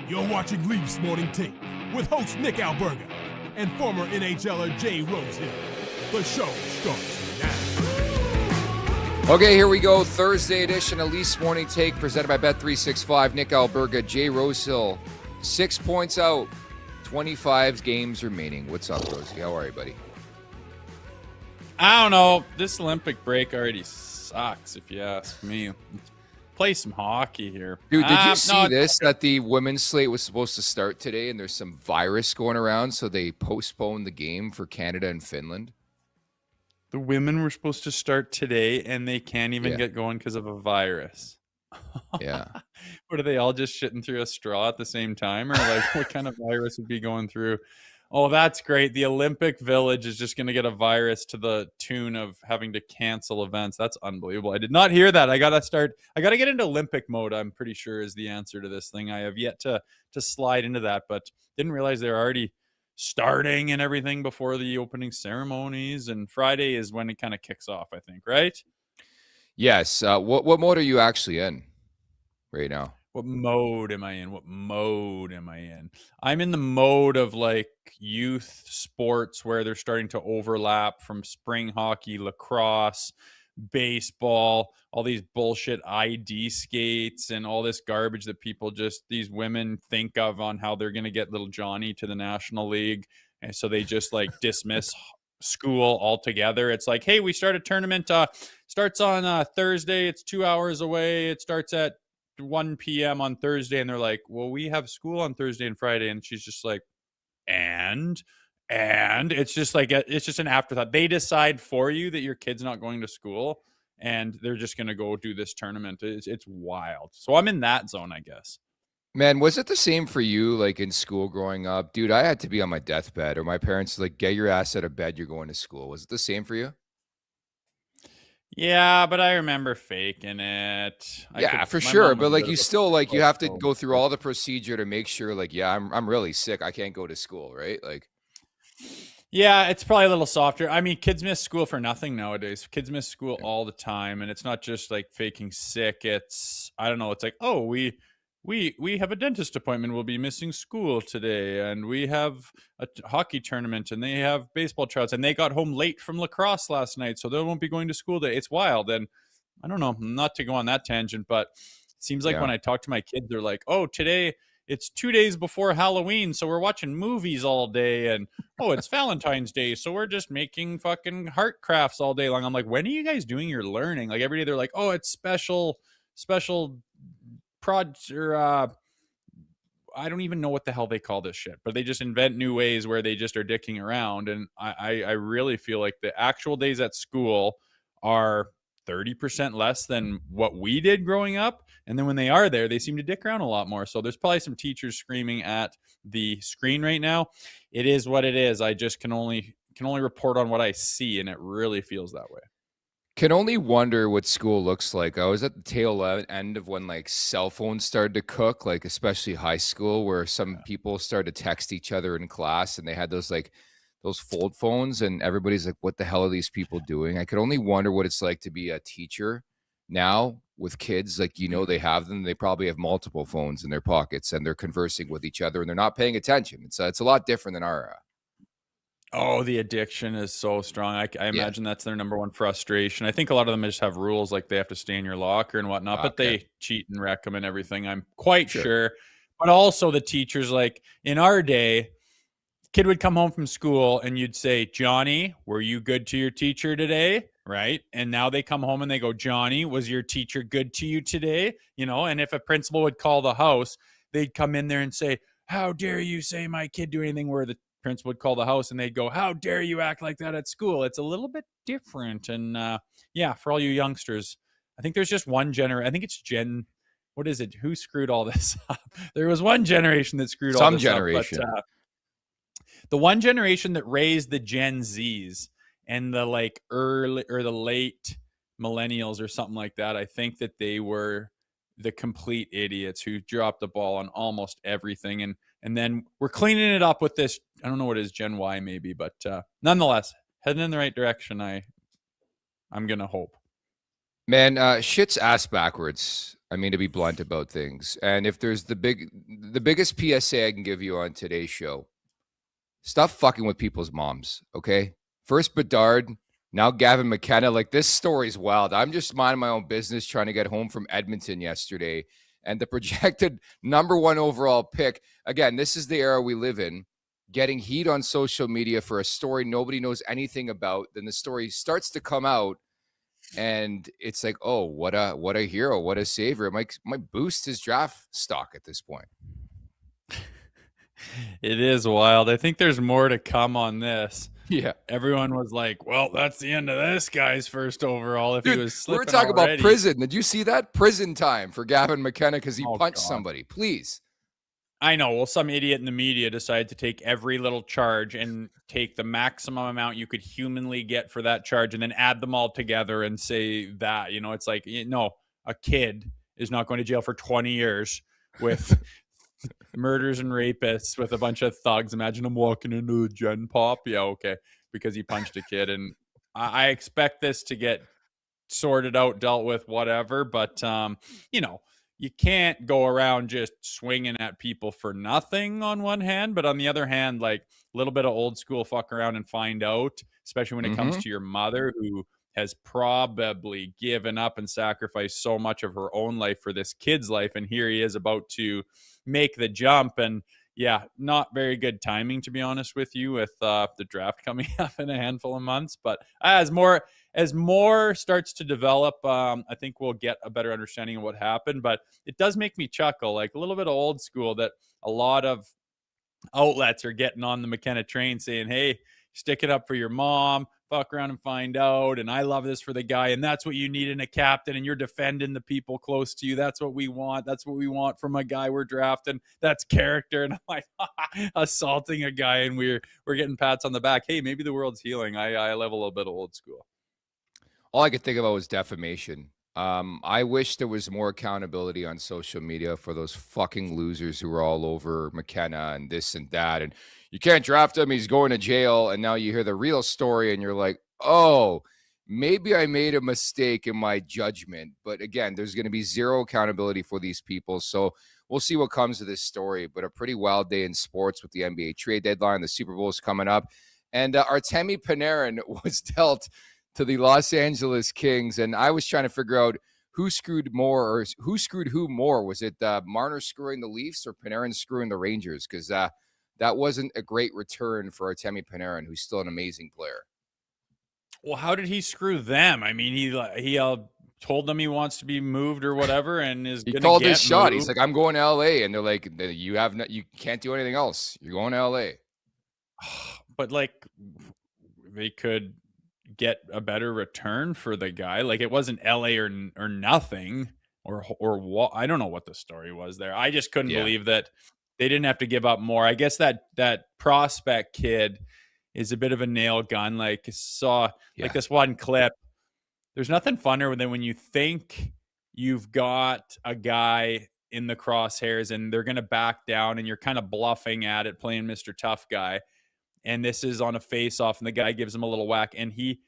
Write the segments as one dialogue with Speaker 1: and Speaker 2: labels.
Speaker 1: You're watching Leafs Morning Take with host Nick Alberga and former NHLer Jay Rosehill. The show starts now.
Speaker 2: Okay, here we go. Thursday edition of Leafs Morning Take presented by Bet365. Nick Alberga, Jay Rosehill, 6 points out, 25 games remaining. What's up, Rosie? How are you, buddy?
Speaker 3: I don't know. This Olympic break already sucks, if you ask me. Play some hockey here.
Speaker 2: Dude, did you see this? That the women's slate was supposed to start today, and there's some virus going around, so they postponed the game for Canada and Finland.
Speaker 3: The women were supposed to start today, and they can't even get going because of a virus.
Speaker 2: Yeah.
Speaker 3: What, are they all just shitting through a straw at the same time? Or like what kind of virus would be going through? Oh, that's great. The Olympic Village is just going to get a virus to the tune of having to cancel events. That's unbelievable. I did not hear that. I got to get into Olympic mode, I'm pretty sure, is the answer to this thing. I have yet to slide into that, but didn't realize they're already starting and everything before the opening ceremonies. And Friday is when it kind of kicks off, I think, right?
Speaker 2: Yes. What mode are you actually in right now?
Speaker 3: What mode am I in? I'm in the mode of like youth sports where they're starting to overlap from spring hockey, lacrosse, baseball, all these bullshit ID skates and all this garbage that these women think of on how they're going to get little Johnny to the National League. And so they just like dismiss school altogether. It's like, hey, we start a tournament, starts on Thursday. It's 2 hours away. It starts at 1 p.m. on Thursday, and they're like, well, we have school on Thursday and Friday. And she's just like, and it's just like, it's just an afterthought. They decide for you that your kid's not going to school and they're just going to go do this tournament. It's wild. So I'm in that zone, I guess.
Speaker 2: Man, was it the same for you, like in school growing up? Dude, I had to be on my deathbed, or my parents like, get your ass out of bed, you're going to school. Was it the same for you?
Speaker 3: Yeah, but I remember faking it.
Speaker 2: For sure. But like, you still like, you have to go through all the procedure to make sure like, yeah, I'm really sick. I can't go to school. Right. Like,
Speaker 3: yeah, it's probably a little softer. I mean, kids miss school for nothing nowadays. Kids miss school all the time. And it's not just like faking sick. It's, I don't know. It's like, oh, we have a dentist appointment. We'll be missing school today. And we have a hockey tournament and they have baseball tryouts and they got home late from lacrosse last night. So they won't be going to school today. It's wild. And I don't know, not to go on that tangent, but it seems like when I talk to my kids, they're like, oh, today it's 2 days before Halloween. So we're watching movies all day. And oh, it's Valentine's Day. So we're just making fucking heart crafts all day long. I'm like, when are you guys doing your learning? Like every day they're like, oh, it's special I don't even know what the hell they call this shit, but they just invent new ways where they just are dicking around. And I really feel like the actual days at school are 30% less than what we did growing up. And then when they are there, they seem to dick around a lot more. So there's probably some teachers screaming at the screen right now. It is what it is. I just can only report on what I see, and it really feels that way.
Speaker 2: Can only wonder what school looks like. I was at the tail end of when like cell phones started to cook, like especially high school, where some people started to text each other in class and they had those fold phones and everybody's like, what the hell are these people doing? I could only wonder what it's like to be a teacher now with kids. Like, they have them, they probably have multiple phones in their pockets and they're conversing with each other and they're not paying attention. It's a lot different than our
Speaker 3: Oh, the addiction is so strong. I imagine that's their number one frustration. I think a lot of them just have rules like they have to stay in your locker and whatnot, but they cheat and wreck them and everything. I'm quite sure. But also the teachers, like in our day, kid would come home from school and you'd say, Johnny, were you good to your teacher today? Right. And now they come home and they go, Johnny, was your teacher good to you today? And if a principal would call the house, they'd come in there and say, how dare you say my kid do anything, where the principal would call the house and they'd go, how dare you act like that at school? It's a little bit different. And for all you youngsters, I think there's just one I think it's what is it? Who screwed all this up? There was one generation that screwed all this up. But, the one generation that raised the Gen Zs and the like early or the late millennials or something like that, I think that they were the complete idiots who dropped the ball on almost everything. And then we're cleaning it up with this. I don't know what it is, Gen Y maybe, but nonetheless, heading in the right direction. I'm going to hope.
Speaker 2: Man, shit's ass backwards I mean, to be blunt about things. And if there's the biggest PSA I can give you on today's show, stop fucking with people's moms, okay? First Bedard, now Gavin McKenna. Like, this story's wild. I'm just minding my own business trying to get home from Edmonton yesterday. And the projected #1 overall pick, again, this is the era we live in, getting heat on social media for a story nobody knows anything about. Then the story starts to come out, and it's like, oh, what a hero, what a savior. It might boost his draft stock at this point.
Speaker 3: It is wild. I think there's more to come on this.
Speaker 2: Yeah.
Speaker 3: Everyone was like, well, that's the end of this guy's first overall if
Speaker 2: Dude,
Speaker 3: he was slipping
Speaker 2: we were talking
Speaker 3: already.
Speaker 2: about prison. Did you see that? Prison time for Gavin McKenna because he punched somebody. Please.
Speaker 3: I know. Well, some idiot in the media decided to take every little charge and take the maximum amount you could humanly get for that charge and then add them all together and say that, it's like, no, a kid is not going to jail for 20 years with murders and rapists with a bunch of thugs. Imagine him walking into a gen pop. Yeah, okay. Because he punched a kid. And I expect this to get sorted out, dealt with, whatever. But, you can't go around just swinging at people for nothing on one hand. But on the other hand, like a little bit of old school fuck around and find out, especially when it comes to your mother who has probably given up and sacrificed so much of her own life for this kid's life. And here he is about to make the jump. And yeah, not very good timing, to be honest with you, with the draft coming up in a handful of months. But as more starts to develop, I think we'll get a better understanding of what happened. But it does make me chuckle, like a little bit of old school, that a lot of outlets are getting on the McKenna train saying, hey, stick it up for your mom, fuck around and find out. And I love this for the guy. And that's what you need in a captain. And you're defending the people close to you. That's what we want. That's what we want from a guy we're drafting. That's character. And I'm like, assaulting a guy. And we're getting pats on the back. Hey, maybe the world's healing. I love a little bit of old school.
Speaker 2: All I could think about was defamation. I wish there was more accountability on social media for those fucking losers who were all over McKenna and this and that. And you can't draft him. He's going to jail. And now you hear the real story and you're like, oh, maybe I made a mistake in my judgment. But again, there's going to be zero accountability for these people. So we'll see what comes of this story. But a pretty wild day in sports with the NBA trade deadline. The Super Bowl is coming up. And Artemi Panarin was dealt to the Los Angeles Kings. And I was trying to figure out who screwed more or who screwed who more. Was it Marner screwing the Leafs or Panarin screwing the Rangers? Because that wasn't a great return for Artemi Panarin, who's still an amazing player.
Speaker 3: Well, how did he screw them? I mean, he told them he wants to be moved or whatever, and is
Speaker 2: he
Speaker 3: gonna
Speaker 2: called
Speaker 3: get
Speaker 2: his shot.
Speaker 3: moved.
Speaker 2: He's like, I'm going to LA, and they're like, you can't do anything else. You're going to LA.
Speaker 3: But like, they could get a better return for the guy. Like, it wasn't LA or nothing or what. I don't know what the story was there. I just couldn't believe that they didn't have to give up more. I guess that prospect kid is a bit of a nail gun. Like, like this one clip. There's nothing funner than when you think you've got a guy in the crosshairs and they're going to back down and you're kind of bluffing at it, playing Mr. Tough Guy. And this is on a face-off, and the guy gives him a little whack, and he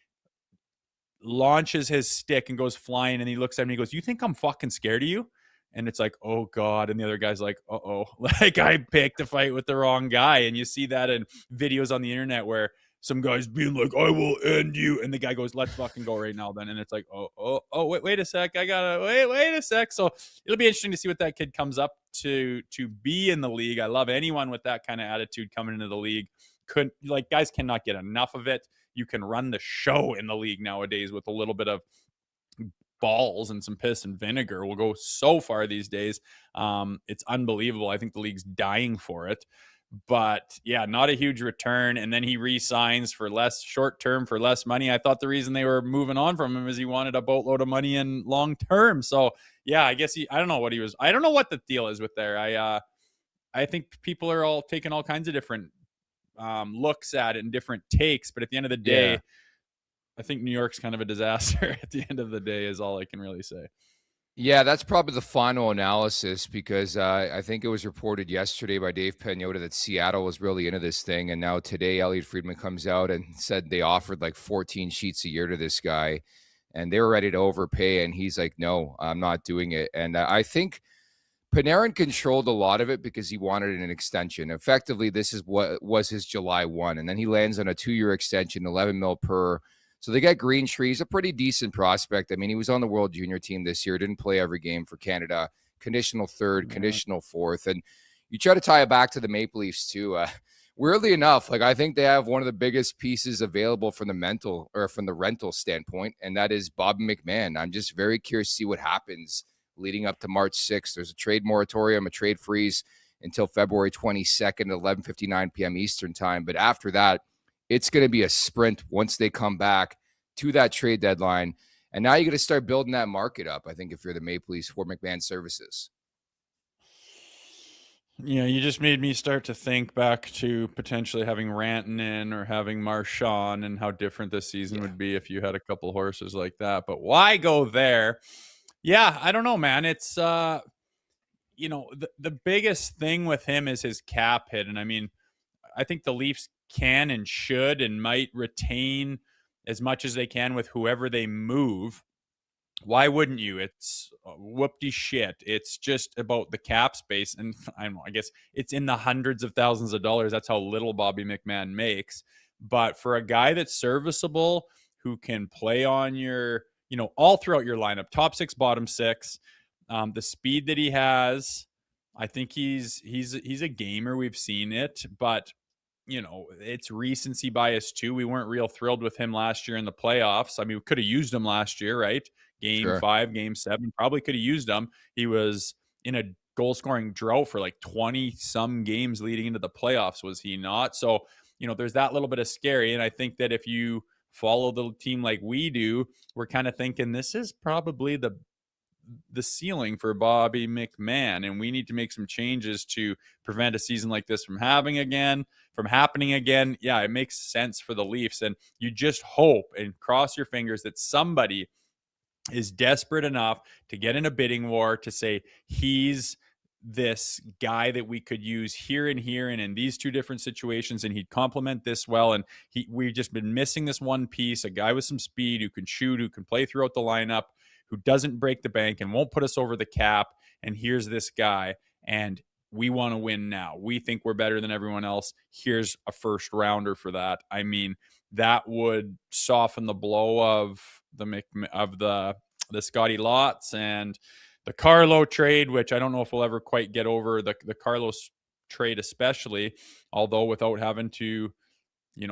Speaker 3: launches his stick and goes flying, and he looks at him and he goes, you think I'm fucking scared of you? And it's like, oh, God. And the other guy's like, uh-oh. Like, I picked a fight with the wrong guy. And you see that in videos on the internet where some guy's being like, I will end you. And the guy goes, let's fucking go right now then. And it's like, oh, wait a sec. I got to wait a sec. So it'll be interesting to see what that kid comes up to be in the league. I love anyone with that kind of attitude coming into the league. Guys cannot get enough of it. You can run the show in the league nowadays with a little bit of balls and some piss and vinegar. Will go so far these days. It's unbelievable. I think the league's dying for it. But yeah, not a huge return. And then he re-signs for less short term for less money. I thought the reason they were moving on from him is he wanted a boatload of money in long term. So yeah, I guess I don't know what the deal is with there. I think people are all taking all kinds of different looks at it and different takes, but at the end of the day, I think New York's kind of a disaster at the end of the day is all I can really say.
Speaker 2: Yeah, that's probably the final analysis because I think it was reported yesterday by Dave Pagnotta that Seattle was really into this thing. And now today, Elliot Friedman comes out and said they offered like 14 sheets a year to this guy. and they were ready to overpay. And he's like, no, I'm not doing it. And I think Panarin controlled a lot of it because he wanted an extension. Effectively, this is what was his July 1. And then he lands on a 2-year extension, 11 mil per. So they got Green Trees, a pretty decent prospect. I mean, he was on the World Junior team this year, didn't play every game for Canada, conditional third, conditional fourth. And you try to tie it back to the Maple Leafs too. Weirdly enough, like I think they have one of the biggest pieces available from the rental standpoint, and that is Bobby McMann. I'm just very curious to see what happens leading up to March 6th. There's a trade moratorium, a trade freeze until February 22nd at 11:59 p.m. Eastern time. But after that, it's going to be a sprint once they come back to that trade deadline. And now you got to start building that market up, I think, if you're the Maple Leafs for McMahon services.
Speaker 3: Yeah, you just made me start to think back to potentially having Rantanen or having Marchand and how different this season would be if you had a couple horses like that. But why go there? Yeah, I don't know, man. It's the biggest thing with him is his cap hit. And I mean, I think the Leafs can and should and might retain as much as they can with whoever they move. Why wouldn't you? It's whoop-de shit. It's just about the cap space. And I don't know, I guess it's in the hundreds of thousands of dollars. That's how little Bobby McMann makes. But for a guy that's serviceable, who can play on your, all throughout your lineup, top 6, bottom 6, the speed that he has, I think he's a gamer. We've seen it, but it's recency bias too. We weren't real thrilled with him last year in the playoffs. I mean, we could have used him last year, right? Game 5, Game 7, probably could have used him. He was in a goal-scoring drought for like 20-some games leading into the playoffs, was he not? So, there's that little bit of scary. And I think that if you follow the team like we do, we're kind of thinking this is probably the ceiling for Bobby McMann, and we need to make some changes to prevent a season like this from happening again. Yeah, it makes sense for the Leafs, and you just hope and cross your fingers that somebody is desperate enough to get in a bidding war to say he's this guy that we could use here and in these two different situations, and he'd complement this well. And we've just been missing this one piece, a guy with some speed who can shoot, who can play throughout the lineup, who doesn't break the bank and won't put us over the cap. And here's this guy, and we want to win now. We think we're better than everyone else. Here's a first rounder for that. I mean, that would soften the blow of the Scotty Lots and the Carlo trade, which I don't know if we'll ever quite get over the Carlos trade, especially, although without having to,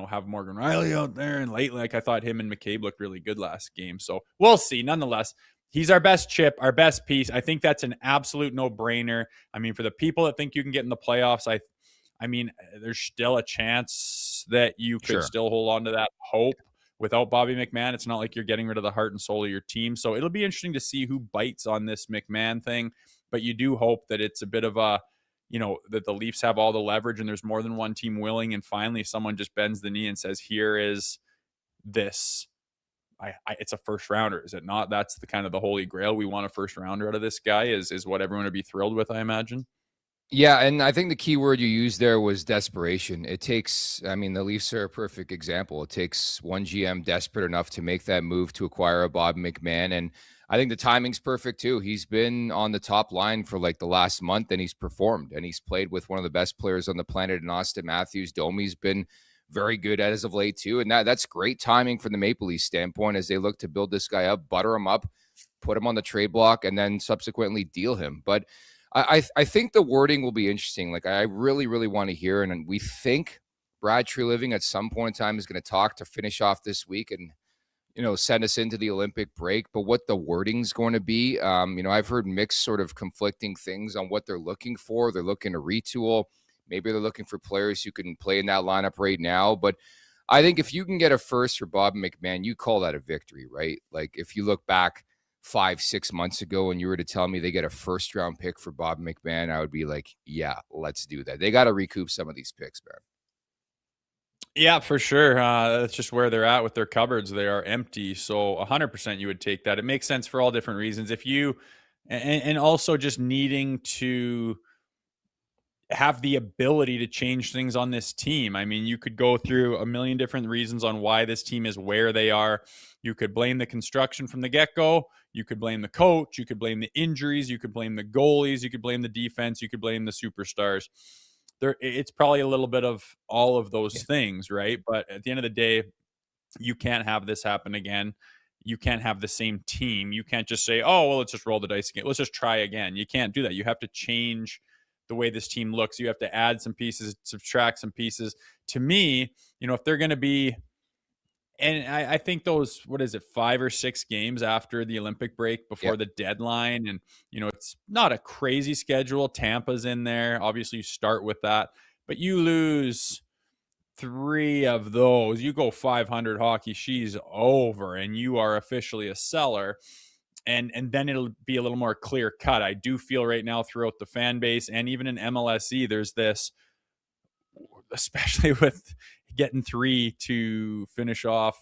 Speaker 3: have Morgan Rielly out there. And lately, like I thought him and McCabe looked really good last game. So we'll see. Nonetheless, he's our best chip, our best piece. I think that's an absolute no-brainer. I mean, for the people that think you can get in the playoffs, I mean, there's still a chance that you could still hold on to that hope. Without Bobby McMann, it's not like you're getting rid of the heart and soul of your team. So it'll be interesting to see who bites on this McMann thing. But you do hope that it's a bit of a, that the Leafs have all the leverage and there's more than one team willing. And finally, someone just bends the knee and says, here is this. It's a first rounder, is it not? That's the kind of the holy grail. We want a first rounder out of this guy is what everyone would be thrilled with, I imagine.
Speaker 2: Yeah, and I think the key word you used there was desperation. It takes, I mean, the Leafs are a perfect example. It takes one GM desperate enough to make that move to acquire a Bob McMann. And I think the timing's perfect too. He's been on the top line for like the last month, and he's performed, and he's played with one of the best players on the planet in Austin Matthews. Domi's been very good as of late too. And that's great timing from the Maple Leafs standpoint as they look to build this guy up, butter him up, put him on the trade block, and then subsequently deal him. But I think the wording will be interesting. Like, I really, really want to hear, and we think Brad Treliving at some point in time is going to talk to finish off this week and, send us into the Olympic break. But what the wording's going to be, I've heard mixed sort of conflicting things on what they're looking for. They're looking to retool. Maybe they're looking for players who can play in that lineup right now. But I think if you can get a first for Bob McMann, you call that a victory, right? Like, if you look back 5-6 months ago and you were to tell me they get a first round pick for Bob McMann, I would be like, yeah, let's do that. They got to recoup some of these picks, man.
Speaker 3: Yeah, for sure. That's just where they're at with their cupboards. They are empty. So 100% you would take that. It makes sense for all different reasons. If you, and also just needing to, have the ability to change things on this team. I mean, you could go through a million different reasons on why this team is where they are. You could blame the construction from the get-go. You could blame the coach. You could blame the injuries. You could blame the goalies. You could blame the defense. You could blame the superstars. It's probably a little bit of all of those things, right? But at the end of the day, you can't have this happen again. You can't have the same team. You can't just say, oh, well, let's just roll the dice again. Let's just try again. You can't do that. You have to change the way this team looks. You have to add some pieces, subtract some pieces. To me, if they're going to be, and I think those, 5 or 6 games after the Olympic break before the deadline. And, it's not a crazy schedule. Tampa's in there. Obviously, you start with that. But you lose 3 of those. You go 500 hockey, she's over, and you are officially a seller. And then it'll be a little more clear cut. I do feel right now throughout the fan base and even in MLSE, there's this, especially with getting 3 to finish off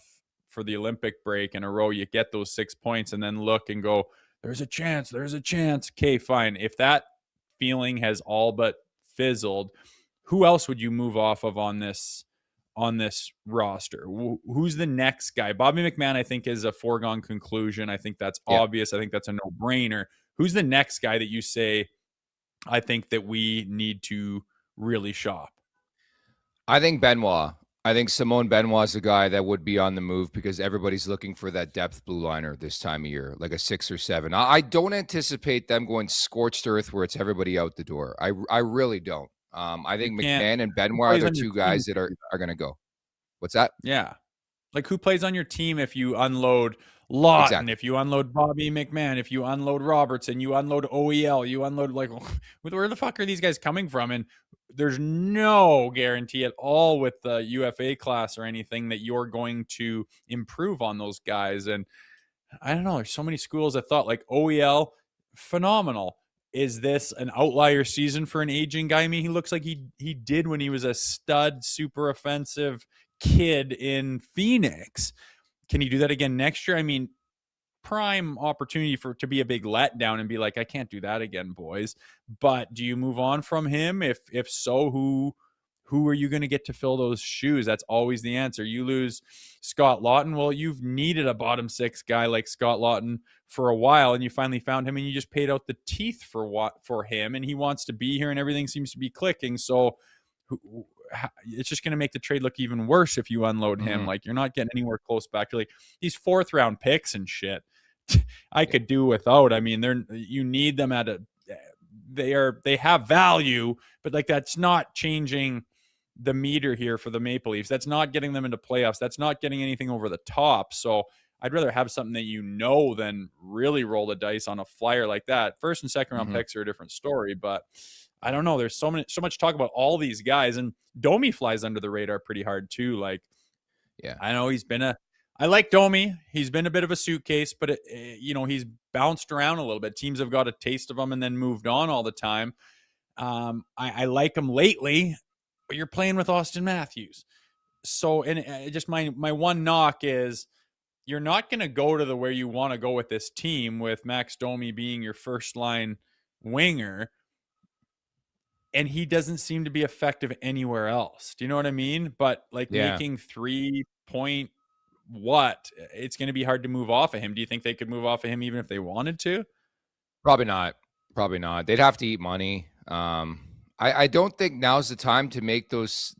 Speaker 3: for the Olympic break in a row, you get those 6 points and then look and go, there's a chance. Okay, fine. If that feeling has all but fizzled, who else would you move off of on this roster? Who's the next guy? Bobby McMahon, I think, is a foregone conclusion. I think that's obvious. I think that's a no-brainer. Who's the next guy that you say, I think that we need to really shop?
Speaker 2: I think Benoit. I think Simone Benoit is the guy that would be on the move because everybody's looking for that depth blue liner this time of year, like a 6 or 7. I don't anticipate them going scorched earth where it's everybody out the door. I really don't. I think McMahon and Benoit are the 2 guys that are going to go. What's that?
Speaker 3: Yeah. Like, who plays on your team if you unload Lawton, if you unload Bobby McMahon, if you unload Robertson, you unload OEL, you unload, like, where the fuck are these guys coming from? And there's no guarantee at all with the UFA class or anything that you're going to improve on those guys. And I don't know, there's so many schools that thought, like, OEL, phenomenal. Is this an outlier season for an aging guy? I mean, he looks like he did when he was a stud, super offensive kid in Phoenix. Can he do that again next year? I mean, prime opportunity to be a big letdown and be like, I can't do that again, boys. But do you move on from him? If so, who are you going to get to fill those shoes? That's always the answer. You lose Scott Lawton. Well, you've needed a bottom 6 guy like Scott Lawton for a while, and you finally found him, and you just paid out the teeth for him, and he wants to be here, and everything seems to be clicking. So it's just going to make the trade look even worse if you unload him. Like, you're not getting anywhere close back to, like, these 4th round picks and shit. I could do without. I mean, you need them they have value, but, like, that's not changing the meter here for the Maple Leafs. That's not getting them into playoffs. That's not getting anything over the top. So I'd rather have something that than really roll the dice on a flyer like that. 1st and 2nd round picks are a different story, but I don't know. There's so much talk about all these guys, and Domi flies under the radar pretty hard too. Like, I know I like Domi. He's been a bit of a suitcase, but he's bounced around a little bit. Teams have got a taste of him and then moved on all the time. I like him lately, but you're playing with Austin Matthews. So, and just my one knock is you're not going to go to where you want to go with this team with Max Domi being your first line winger. And he doesn't seem to be effective anywhere else. Do you know what I mean? But, like, making 3 point it's going to be hard to move off of him. Do you think they could move off of him even if they wanted to?
Speaker 2: Probably not. They'd have to eat money. I don't think now's the time to make those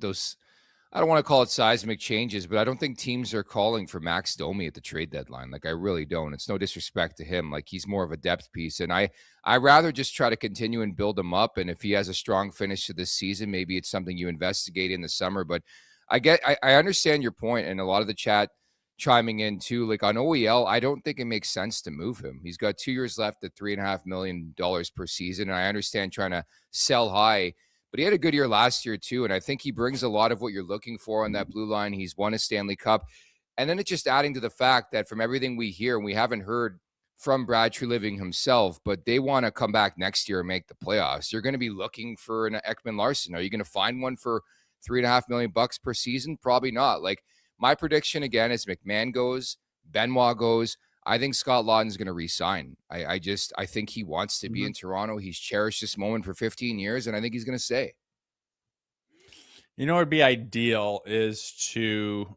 Speaker 2: I don't want to call it seismic changes, but I don't think teams are calling for Max Domi at the trade deadline. Like, I really don't. It's no disrespect to him. Like, he's more of a depth piece. And I rather just try to continue and build him up. And if he has a strong finish to this season, maybe it's something you investigate in the summer. But I understand your point, and a lot of the chat chiming in too. Like, on OEL, I don't think it makes sense to move him. He's got 2 years left at $3.5 million per season. And I understand trying to sell high, but he had a good year last year too. And I think he brings a lot of what you're looking for on that blue line. He's won a Stanley Cup. And then it's just adding to the fact that from everything we hear, and we haven't heard from Brad Treliving himself, but they want to come back next year and make the playoffs. You're going to be looking for an Ekman Larson. Are you going to find one for $3.5 million per season? Probably not. Like, my prediction again is McMahon goes, Benoit goes. I think Scott Lawton's going to re-sign. I think he wants to be in Toronto. He's cherished this moment for 15 years, and I think he's going to stay.
Speaker 3: You know what would be ideal is to,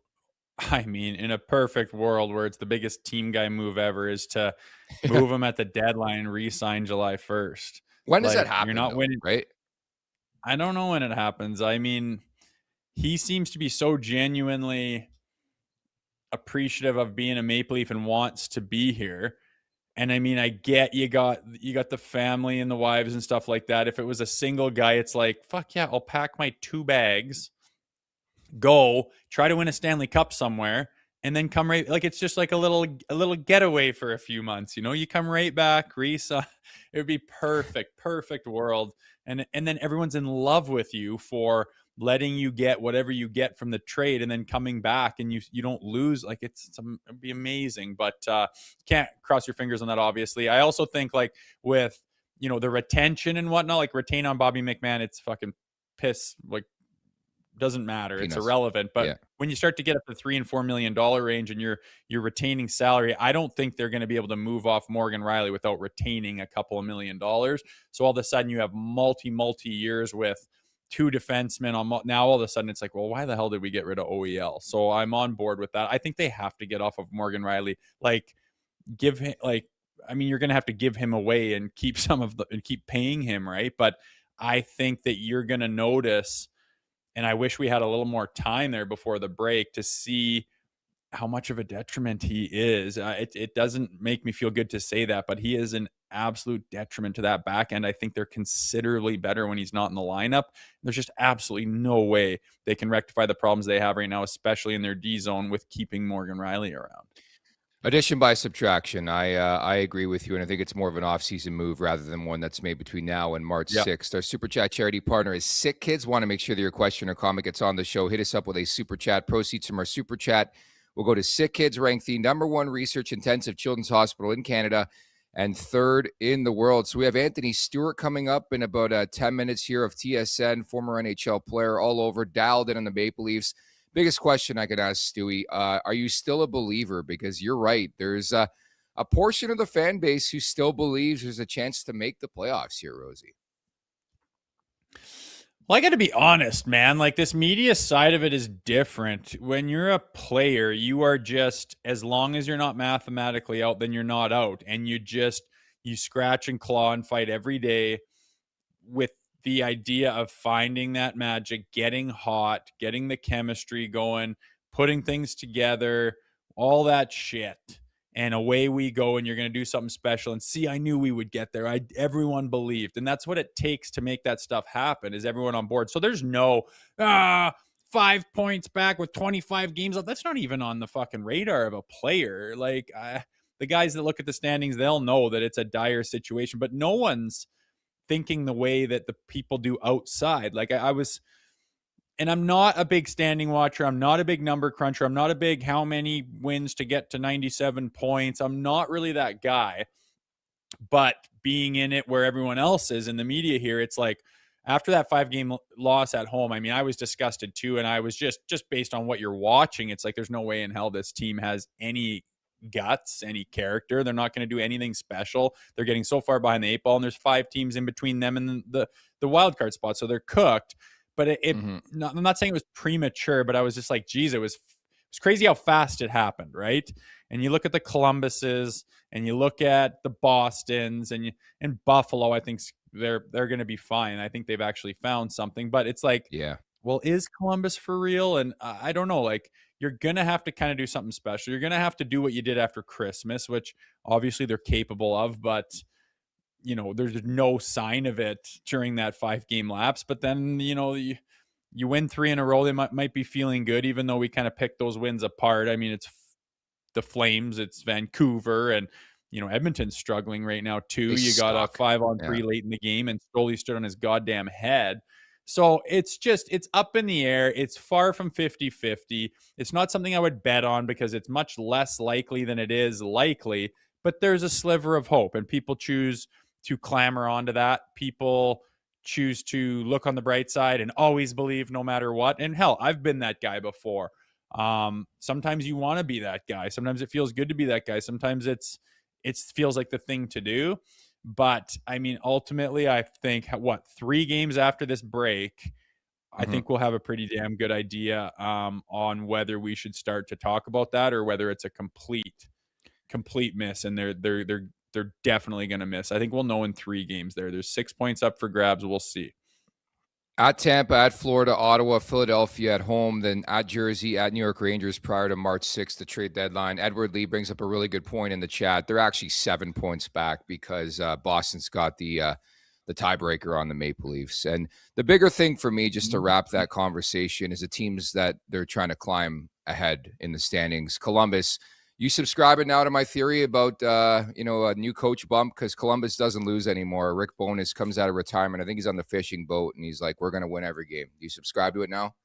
Speaker 3: I mean, in a perfect world where it's the biggest team guy move ever, is to move him at the deadline and re-sign July 1st.
Speaker 2: When does that
Speaker 3: Like, you're
Speaker 2: happen
Speaker 3: not
Speaker 2: though,
Speaker 3: winning.
Speaker 2: right?
Speaker 3: I don't know when it happens. I mean, he seems to be so genuinely appreciative of being a Maple Leaf and wants to be here. And I mean, I get you got the family and the wives and stuff like that. If it was a single guy, it's like, fuck yeah, I'll pack my 2 bags, go try to win a Stanley Cup somewhere, and then come right, like, it's just like a little getaway for a few months. You come right back, Risa. It would be perfect world. And then everyone's in love with you for letting you get whatever you get from the trade, and then coming back and you don't lose. Like, it'd be amazing. But can't cross your fingers on that, obviously. I also think, like, with the retention and whatnot, like, retain on Bobby McMahon, it's fucking piss, like, doesn't matter. It's
Speaker 2: Peanuts.
Speaker 3: irrelevant. But
Speaker 2: Yeah.
Speaker 3: when you start to get up to $3 and $4 million range and you're retaining salary, I don't think they're going to be able to move off Morgan Rielly without retaining a couple of $1 million. So all of a sudden you have multi years with 2 defensemen on. Now all of a sudden it's like, well, why the hell did we get rid of OEL? So I'm on board with that. I think they have to get off of Morgan Rielly. Like, give him, like, I mean, you're going to have to give him away and keep and keep paying him, right? But I think that you're going to notice. And I wish we had a little more time there before the break to see how much of a detriment he is. It doesn't make me feel good to say that, but he is an absolute detriment to that back end. I think they're considerably better when he's not in the lineup. There's just absolutely no way they can rectify the problems they have right now, especially in their D zone, with keeping Morgan Rielly around.
Speaker 2: Addition by subtraction. I agree with you, and I think it's more of an off-season move rather than one that's made between now and March 6th. Our Super Chat charity partner is Sick Kids. Want to make sure that your question or comment gets on the show. Hit us up with a Super Chat. Proceeds from our Super Chat will go to Sick Kids, ranked the #1 research-intensive children's hospital in Canada and 3rd in the world. So we have Anthony Stewart coming up in about 10 minutes here of TSN, former NHL player, all over, dialed in on the Maple Leafs. Biggest question I could ask Stewie, are you still a believer? Because you're right. There's a portion of the fan base who still believes there's a chance to make the playoffs here, Rosie.
Speaker 3: Well, I got to be honest, man. Like, this media side of it is different. When you're a player, you are just, as long as you're not mathematically out, then you're not out. And you scratch and claw and fight every day with the idea of finding that magic, getting hot, getting the chemistry going, putting things together, all that shit. And away we go, and you're going to do something special. And see, I knew we would get there. Everyone believed. And that's what it takes to make that stuff happen, is everyone on board. So there's no 5 points back with 25 games left. That's not even on the fucking radar of a player. Like, the guys that look at the standings, they'll know that it's a dire situation. But no one's thinking the way that the people do outside. Like, I was, and I'm not a big standing watcher. I'm not a big number cruncher. I'm not a big how many wins to get to 97 points. I'm not really that guy. But being in it where everyone else is in the media here, it's like, after that 5-game loss at home, I mean, I was disgusted too. And I was just based on what you're watching, it's like, there's no way in hell this team has any guts, any character. They're not going to do anything special. They're getting so far behind the 8 ball, and there's 5 teams in between them and the wild card spot. So they're cooked. But I'm not saying it was premature, but I was just like, geez, it was crazy how fast it happened, right? And you look at the Columbuses, and you look at the Bostons, and Buffalo. I think they're going to be fine. I think they've actually found something. But it's like,
Speaker 2: Yeah.
Speaker 3: Well, is Columbus for real? And I don't know. Like, you're going to have to kind of do something special. You're going to have to do what you did after Christmas, which obviously they're capable of, but there's no sign of it during that 5-game lapse. But then, you win 3 in a row. They might be feeling good, even though we kind of picked those wins apart. I mean, it's the Flames, it's Vancouver, and, Edmonton's struggling right now too. You got a 5-on-3 late in the game, and Stoli stood on his goddamn head. So it's up in the air. It's far from 50-50. It's not something I would bet on, because it's much less likely than it is likely, but there's a sliver of hope, and people choose to clamor onto that. People choose to look on the bright side and always believe no matter what. And hell, I've been that guy before. Sometimes you want to be that guy. Sometimes it feels good to be that guy. Sometimes it feels like the thing to do. But I mean, ultimately, I think 3 games after this break, I think we'll have a pretty damn good idea on whether we should start to talk about that or whether it's a complete miss, and they're definitely going to miss. I think we'll know in 3 games there. There's 6 points up for grabs. We'll see.
Speaker 2: At Tampa, at Florida, Ottawa, Philadelphia at home, then at Jersey, at New York Rangers prior to March 6th, the trade deadline. Edward Lee brings up a really good point in the chat. They're actually 7 points back because Boston's got the tiebreaker on the Maple Leafs. And the bigger thing for me, just to wrap that conversation, is the teams that they're trying to climb ahead in the standings. Columbus, you subscribing now to my theory about, a new coach bump because Columbus doesn't lose anymore. Rick Bowness comes out of retirement. I think he's on the fishing boat, and he's like, we're going to win every game. Do you subscribe to it now?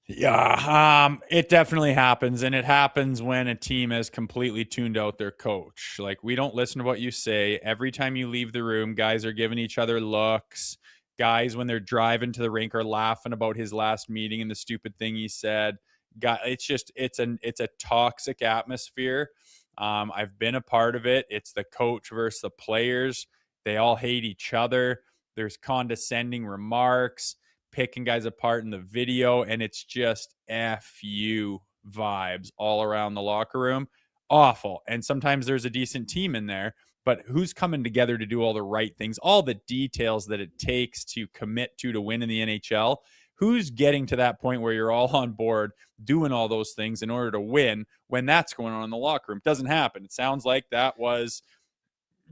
Speaker 3: Yeah, it definitely happens, and it happens when a team has completely tuned out their coach. Like, we don't listen to what you say. Every time you leave the room, guys are giving each other looks. Guys, when they're driving to the rink, are laughing about his last meeting and the stupid thing he said. It's a toxic atmosphere. I've been a part of it. It's the coach versus the players. They all hate each other. There's condescending remarks, picking guys apart in the video, and it's just F you vibes all around the locker room. Awful. And sometimes there's a decent team in there, but who's coming together to do all the right things, all the details that it takes to commit to win in the NHL? Who's getting to that point where you're all on board doing all those things in order to win when that's going on in the locker room? It doesn't happen. It sounds like that was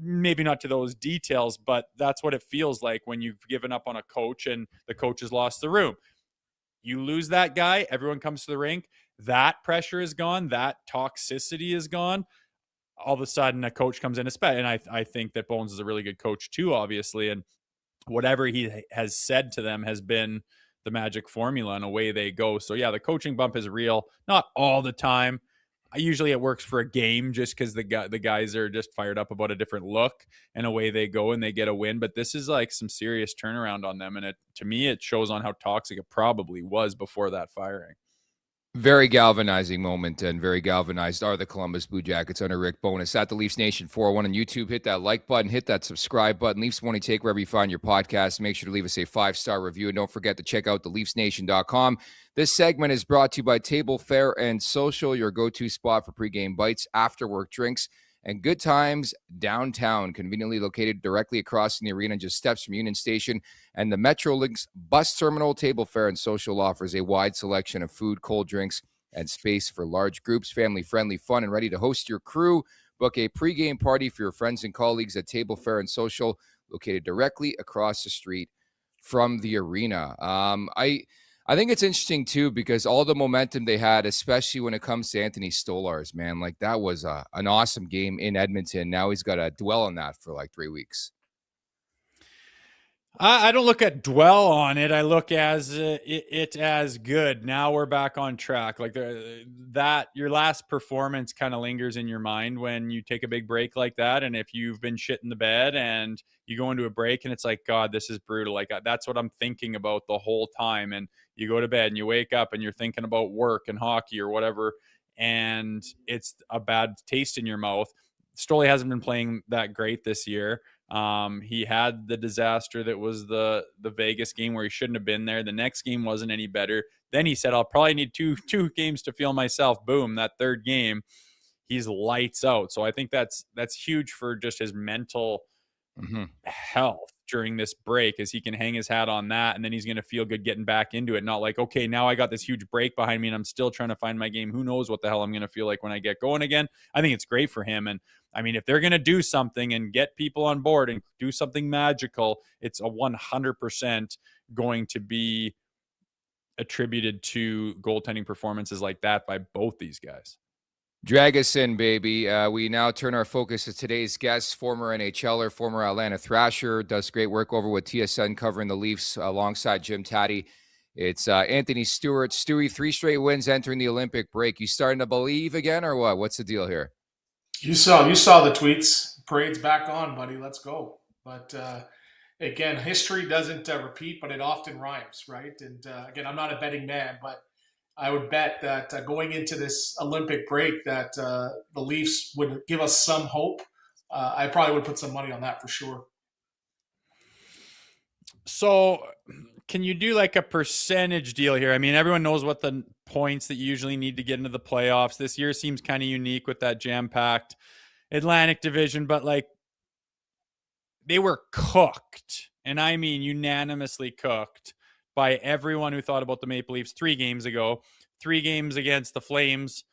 Speaker 3: maybe not to those details, but that's what it feels like when you've given up on a coach and the coach has lost the room. You lose that guy, everyone comes to the rink, that pressure is gone, that toxicity is gone. All of a sudden, a coach comes in, and I think that Bones is a really good coach too, obviously, and whatever he has said to them has been the magic formula, and away they go. So yeah, the coaching bump is real. Not all the time. Usually it works for a game just because the guys are just fired up about a different look, and away they go and they get a win. But this is like some serious turnaround on them, and to me it shows on how toxic it probably was before that firing.
Speaker 2: Very galvanizing moment, and very galvanized are the Columbus Blue Jackets under Rick Bowness. At the Leafs Nation 401 on YouTube, hit that like button, hit that subscribe button. Leafs Morning Take wherever you find your podcast. Make sure to leave us a 5-star review, and don't forget to check out theleafsnation.com. This segment is brought to you by Table Fare and Social, your go-to spot for pregame bites, after-work drinks, and good times downtown, conveniently located directly across from the arena, just steps from Union Station and the Metrolinx bus terminal. Table Fare and Social offers a wide selection of food, cold drinks, and space for large groups. Family-friendly, fun, and ready to host your crew. Book a pregame party for your friends and colleagues at Table Fare and Social, located directly across the street from the arena. I think it's interesting, too, because all the momentum they had, especially when it comes to Anthony Stolarz, man, like that was an awesome game in Edmonton. Now he's got to dwell on that for like 3 weeks.
Speaker 3: I don't look at dwell on it. I look as it as good. Now we're back on track. Like that, your last performance kind of lingers in your mind when you take a big break like that. And if you've been shitting the bed and you go into a break and it's like, God, this is brutal. Like that's what I'm thinking about the whole time. And you go to bed and you wake up and you're thinking about work and hockey or whatever, and it's a bad taste in your mouth. Stoley hasn't been playing that great this year. He had the disaster that was the Vegas game where he shouldn't have been there. The next game wasn't any better. Then he said, I'll probably need two games to feel myself. Boom, that third game, he's lights out. So I think that's huge for just his mental health during this break, as he can hang his hat on that, and then he's going to feel good getting back into it. Not like, okay, now I got this huge break behind me and I'm still trying to find my game. Who knows what the hell I'm going to feel like when I get going again. I think it's great for him. And I mean, if they're going to do something and get people on board and do something magical, it's a 100% going to be attributed to goaltending performances like that by both these guys.
Speaker 2: Drag us in, baby. We now turn our focus to today's guest, former NHLer, former Atlanta Thrasher, does great work over with TSN covering the Leafs alongside Jim Taddy. It's Anthony Stewart. Stewie, 3 straight wins entering the Olympic break. You starting to believe again or what? What's the deal here?
Speaker 4: You saw the tweets. Parade's back on, buddy. Let's go. But again, history doesn't repeat, but it often rhymes, right? And again, I'm not a betting man, but I would bet that going into this Olympic break that the Leafs would give us some hope. I probably would put some money on that for sure.
Speaker 3: So can you do like a percentage deal here? I mean, everyone knows what the points that you usually need to get into the playoffs. This year seems kind of unique with that jam-packed Atlantic division, but like they were cooked, and I mean unanimously cooked by everyone who thought about the Maple Leafs 3 games ago. 3 games against the Flames,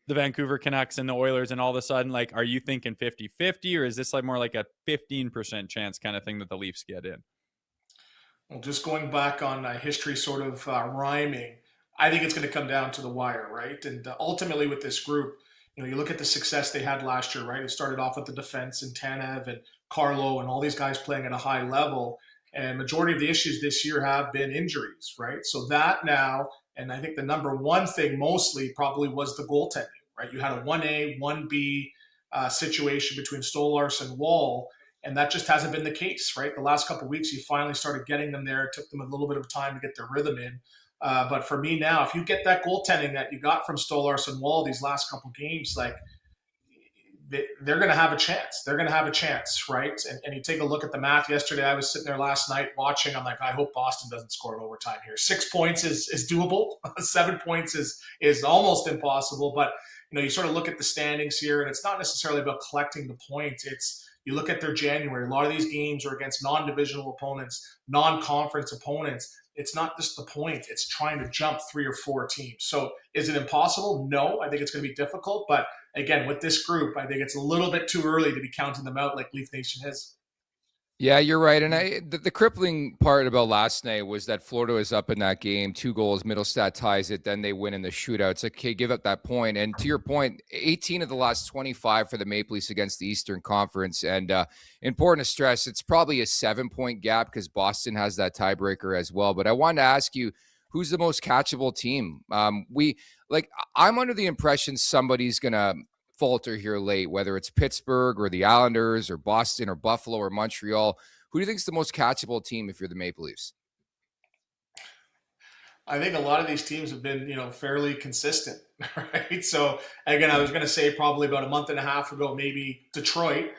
Speaker 3: the Vancouver Canucks, and the Oilers, and all of a sudden, like, are you thinking 50-50, or is this like more like a 15% chance kind of thing that the Leafs get in?
Speaker 4: Well, just going back on history sort of rhyming, I think it's going to come down to the wire, right? And ultimately with this group, you look at the success they had last year, right? It started off with the defense and Tanev and Carlo and all these guys playing at a high level. And majority of the issues this year have been injuries, right? So that now, and I think the number one thing mostly probably was the goaltending, right? You had a 1A, 1B situation between Stolarz and Wall, and that just hasn't been the case, right? The last couple of weeks, you finally started getting them there. It took them a little bit of time to get their rhythm in. But for me now, if you get that goaltending that you got from Stolarz and Wall these last couple of games, like they're going to have a chance. They're going to have a chance, right? And you take a look at the math yesterday. I was sitting there last night watching. I'm like, I hope Boston doesn't score in overtime here. 6 points is doable. 7 points is almost impossible. But you sort of look at the standings here, and it's not necessarily about collecting the points. It's you look at their January. A lot of these games are against non-divisional opponents, non-conference opponents. It's not just the point. It's trying to jump 3 or 4 teams. So is it impossible? No, I think it's going to be difficult. But again, with this group, I think it's a little bit too early to be counting them out like Leaf Nation is.
Speaker 2: Yeah, you're right. And the crippling part about last night was that Florida was up in that game, 2 goals, Middlestat ties it, then they win in the shootout. It's like, okay, give up that point. And to your point, 18 of the last 25 for the Maple Leafs against the Eastern Conference. And important to stress, it's probably a 7-point gap because Boston has that tiebreaker as well. But I wanted to ask you, who's the most catchable team? I'm under the impression somebody's going to falter here late, whether it's Pittsburgh or the Islanders or Boston or Buffalo or Montreal. Who do you think is the most catchable team if you're the Maple Leafs?
Speaker 4: I think a lot of these teams have been, fairly consistent, right? So again, I was going to say probably about a month and a half ago, maybe Detroit,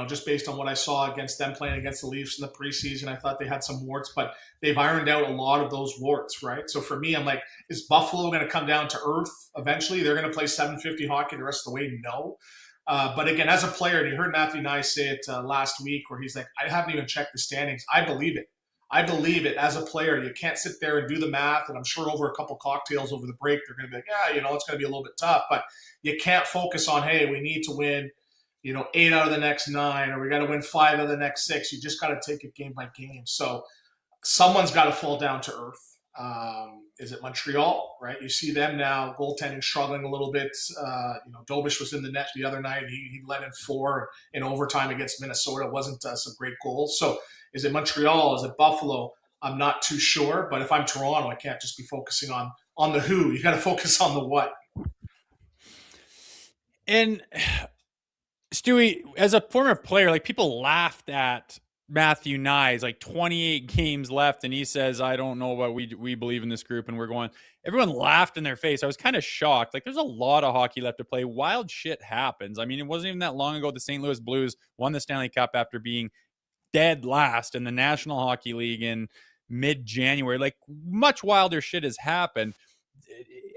Speaker 4: just based on what I saw against them playing against the Leafs in the preseason. I thought they had some warts, but they've ironed out a lot of those warts, right? So for me, I'm like, is Buffalo going to come down to earth eventually? They're going to play 750 hockey the rest of the way? No. But again, as a player, and you heard Matthew Nye say it last week where he's like, I haven't even checked the standings. I believe it. I believe it as a player. You can't sit there and do the math. And I'm sure over a couple cocktails over the break, they're going to be like, it's going to be a little bit tough. But you can't focus on, hey, we need to win 8 out of the next 9, or we got to win 5 out of the next 6. You just got to take it game by game. So someone's got to fall down to earth. Is it Montreal, right? You see them now, goaltending struggling a little bit. Dobish was in the net the other night. He let in 4 in overtime against Minnesota. It wasn't some great goals. So is it Montreal? Is it Buffalo? I'm not too sure. But if I'm Toronto, I can't just be focusing on the who. You got to focus on the what.
Speaker 3: And Stewie, as a former player, like people laughed at Matthew Nye's like 28 games left, and he says, I don't know what we believe in this group, and we're going. Everyone laughed in their face. I was kind of shocked. Like, there's a lot of hockey left to play. Wild shit happens. I mean, it wasn't even that long ago the St. Louis Blues won the Stanley Cup after being dead last in the National Hockey League in mid-January. Like, much wilder shit has happened.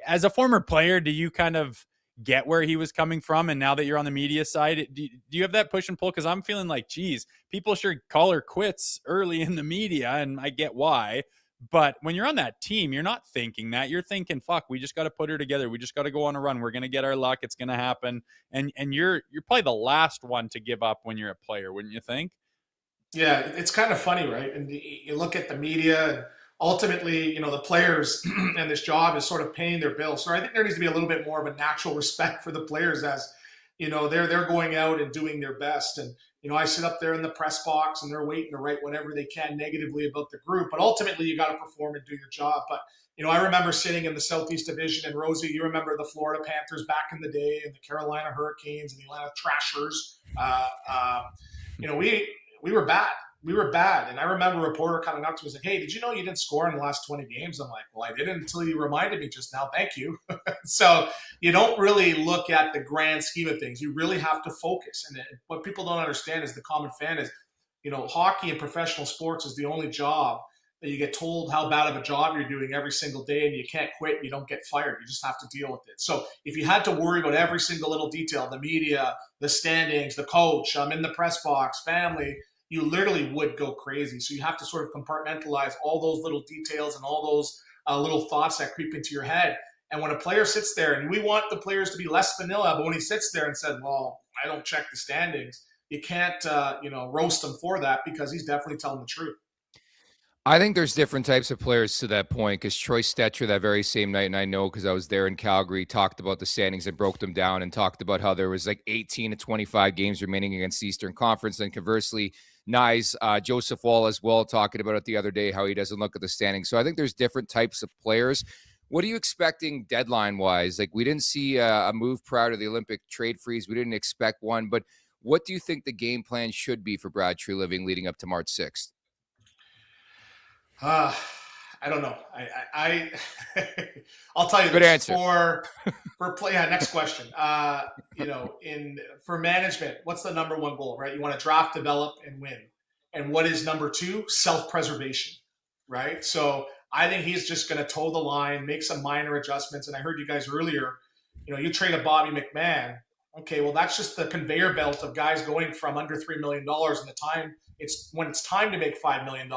Speaker 3: As a former player, do you kind of get where he was coming from? And now that you're on the media side, do you have that push and pull? Because I'm feeling like, geez, people sure call her quits early in the media, and I get why. But when you're on that team, you're not thinking that. You're thinking, fuck, we just got to put her together. We just got to go on a run. We're going to get our luck. It's going to happen. And you're probably the last one to give up when you're a player, wouldn't you think?
Speaker 4: Yeah, it's kind of funny, right? And you look at the media, and ultimately, the players and this job is sort of paying their bills. So I think there needs to be a little bit more of a natural respect for the players as, they're going out and doing their best. And, I sit up there in the press box and they're waiting to write whatever they can negatively about the group. But ultimately, you got to perform and do your job. But, I remember sitting in the Southeast Division, and Rosie, you remember the Florida Panthers back in the day, and the Carolina Hurricanes and the Atlanta Trashers. We were bad. We were bad. And I remember a reporter coming up to me and saying, hey, did you know you didn't score in the last 20 games? I'm like, well, I didn't until you reminded me just now. Thank you. So you don't really look at the grand scheme of things. You really have to focus. And what people don't understand is the common fan is, hockey and professional sports is the only job that you get told how bad of a job you're doing every single day and you can't quit, you don't get fired. You just have to deal with it. So if you had to worry about every single little detail, the media, the standings, the coach, I'm in the press box, family, you literally would go crazy. So you have to sort of compartmentalize all those little details and all those little thoughts that creep into your head. And when a player sits there, and we want the players to be less vanilla, but when he sits there and said, well, I don't check the standings, you can't, roast him for that, because he's definitely telling the truth.
Speaker 2: I think there's different types of players to that point, because Troy Stetcher that very same night, and I know because I was there in Calgary, talked about the standings and broke them down and talked about how there was like 18 to 25 games remaining against the Eastern Conference. And conversely, Joseph Wall as well, talking about it the other day, how he doesn't look at the standings. So I think there's different types of players. What are you expecting deadline-wise? Like, we didn't see a move prior to the Olympic trade freeze. We didn't expect one. But what do you think the game plan should be for Brad Treliving leading up to March 6th?
Speaker 4: I don't know. I'll tell you.
Speaker 2: Good answer.
Speaker 4: For play. Yeah, next question. For management, what's the number one goal, right? You want to draft, develop, and win. And what is number two? Self-preservation, right? So I think he's just going to toe the line, make some minor adjustments. And I heard you guys earlier, you trade a Bobby McMahon. Okay, well, that's just the conveyor belt of guys going from under $3 million, and when it's time to make $5 million,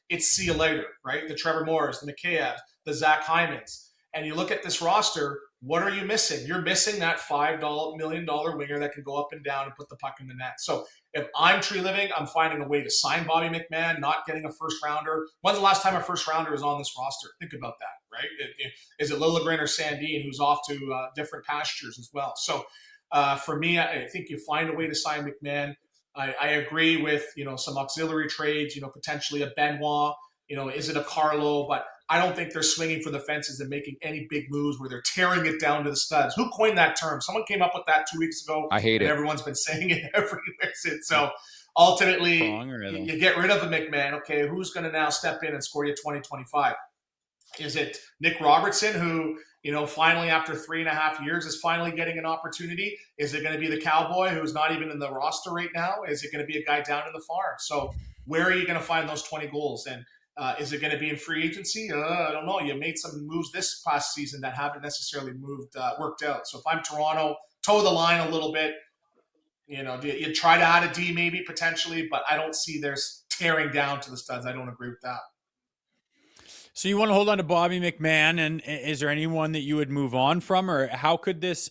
Speaker 4: it's see you later, right? The Trevor Moores, the McKenna, the Zach Hymans. And you look at this roster, what are you missing? You're missing that $5 million winger that can go up and down and put the puck in the net. So if I'm Treliving, I'm finding a way to sign Bobby McMahon, not getting a first rounder. When's the last time a first rounder was on this roster? Think about that, right? Is it Liljegren or Sandin, who's off to different pastures as well? So for me, I think you find a way to sign McMahon. I agree with, some auxiliary trades, potentially a Benoit, is it a Carlo? But I don't think they're swinging for the fences and making any big moves where they're tearing it down to the studs. Who coined that term? Someone came up with that 2 weeks ago.
Speaker 2: I hate it.
Speaker 4: Everyone's been saying it everywhere since. So ultimately, you get rid of the McMahon. Okay, who's going to now step in and score you 20, 25? Is it Nick Robertson, who, finally after 3.5 years is finally getting an opportunity? Is it going to be the Cowboy, who's not even in the roster right now? Is it going to be a guy down in the farm? So where are you going to find those 20 goals? And is it going to be in free agency? I don't know. You made some moves this past season that haven't necessarily worked out. So if I'm Toronto, toe the line a little bit. You try to add a D maybe potentially, but I don't see there's tearing down to the studs. I don't agree with that.
Speaker 3: So you want to hold on to Bobby McMahon, and is there anyone that you would move on from, or how could this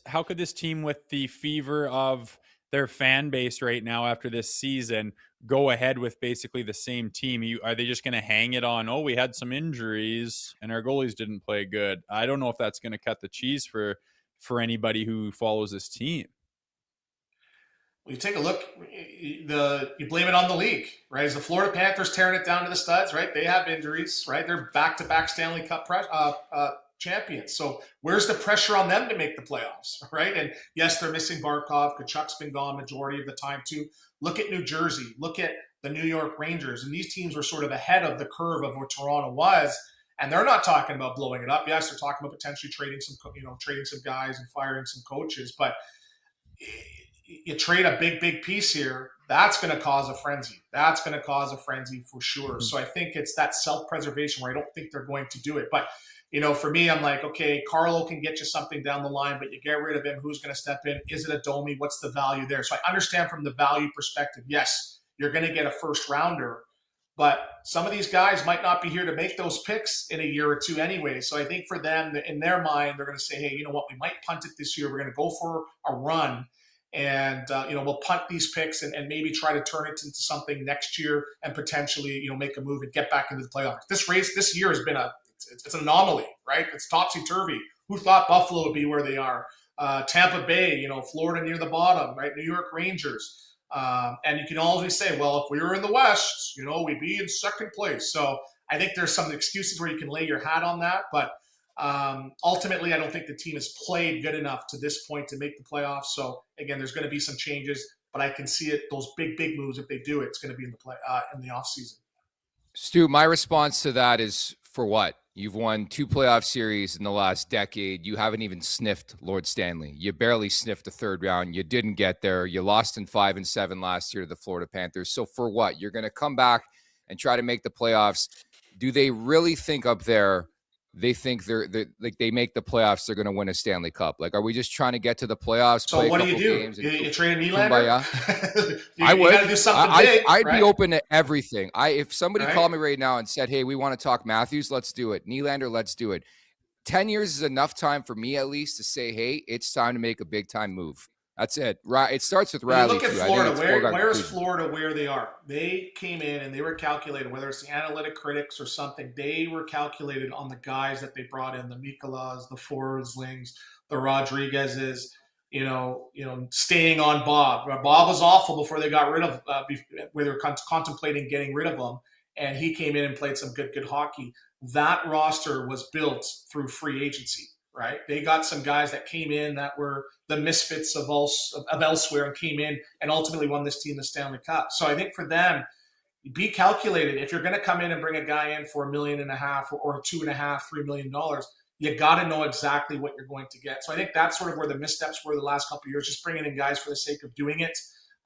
Speaker 3: team, with the fever of their fan base right now after this season, go ahead with basically the same team? Are they just going to hang it on, we had some injuries and our goalies didn't play good? I don't know if that's going to cut the cheese for anybody who follows this team.
Speaker 4: You take a look, you blame it on the league, right? Is the Florida Panthers tearing it down to the studs, right? They have injuries, right? They're back-to-back Stanley Cup champions. So where's the pressure on them to make the playoffs, right? And yes, they're missing Barkov. Kachuk's been gone majority of the time too. Look at New Jersey. Look at the New York Rangers. And these teams were sort of ahead of the curve of what Toronto was. And they're not talking about blowing it up. Yes, they're talking about potentially trading some guys and firing some coaches, but you trade a big piece here, that's going to cause a frenzy. That's going to cause a frenzy for sure. So I think it's that self-preservation where I don't think they're going to do it. But, for me, I'm like, okay, Carlo can get you something down the line, but you get rid of him. Who's going to step in? Is it a Domi? What's the value there? So I understand from the value perspective, yes, you're going to get a first rounder, but some of these guys might not be here to make those picks in a year or two anyway. So I think for them, in their mind, they're going to say, hey, you know what? We might punt it this year. We're going to go for a run. And, we'll punt these picks and maybe try to turn it into something next year and potentially, make a move and get back into the playoffs. This year has been it's an anomaly, right? It's topsy-turvy. Who thought Buffalo would be where they are? Tampa Bay, Florida near the bottom, right? New York Rangers. And you can always say, well, if we were in the West, we'd be in second place. So I think there's some excuses where you can lay your hat on that, but ultimately, I don't think the team has played good enough to this point to make the playoffs. So again, there's going to be some changes, but I can see it. Those big moves, if they do it, it's going to be in the off season.
Speaker 2: Stu, my response to that is, for what? You've won 2 playoff series in the last decade. You haven't even sniffed Lord Stanley. You barely sniffed the third round. You didn't get there. You lost in 5 and 7 last year to the Florida Panthers. So for what? You're going to come back and try to make the playoffs do they really think up there? They think they're like they make the playoffs, they're going to win a Stanley Cup. Like, are we just trying to get to the playoffs?
Speaker 4: So
Speaker 2: play
Speaker 4: what
Speaker 2: a
Speaker 4: do
Speaker 2: couple
Speaker 4: you do?
Speaker 2: games, and
Speaker 4: You trade a
Speaker 2: kumbaya?
Speaker 4: Nylander?
Speaker 2: I
Speaker 4: You
Speaker 2: would.
Speaker 4: got to do something big,
Speaker 2: I'd
Speaker 4: right?
Speaker 2: be open to everything. If somebody
Speaker 4: Right?
Speaker 2: called me right now and said, "Hey, we want to talk Matthews," let's do it. Nylander, let's do it. 10 years is enough time for me, at least, to say, "Hey, it's time to make a big time move." That's it. Right. It starts with
Speaker 4: When you
Speaker 2: Rielly
Speaker 4: look at
Speaker 2: too.
Speaker 4: Florida, where is
Speaker 2: conclusion.
Speaker 4: Florida where they are? They came in and they were calculated, whether it's the analytic critics or something, they were calculated on the guys that they brought in, the Mikolas, the Forslings, the Rodriguezes, staying on Bob. Bob was awful before they got rid of, where they were contemplating getting rid of him. And he came in and played some good hockey. That roster was built through free agency. Right, they got some guys that came in that were the misfits of elsewhere and came in and ultimately won this team the Stanley Cup. So I think for them, be calculated. If you're going to come in and bring a guy in for $1.5 million or $2.5, $3 million, you got to know exactly what you're going to get. So I think that's sort of where the missteps were the last couple of years, just bringing in guys for the sake of doing it.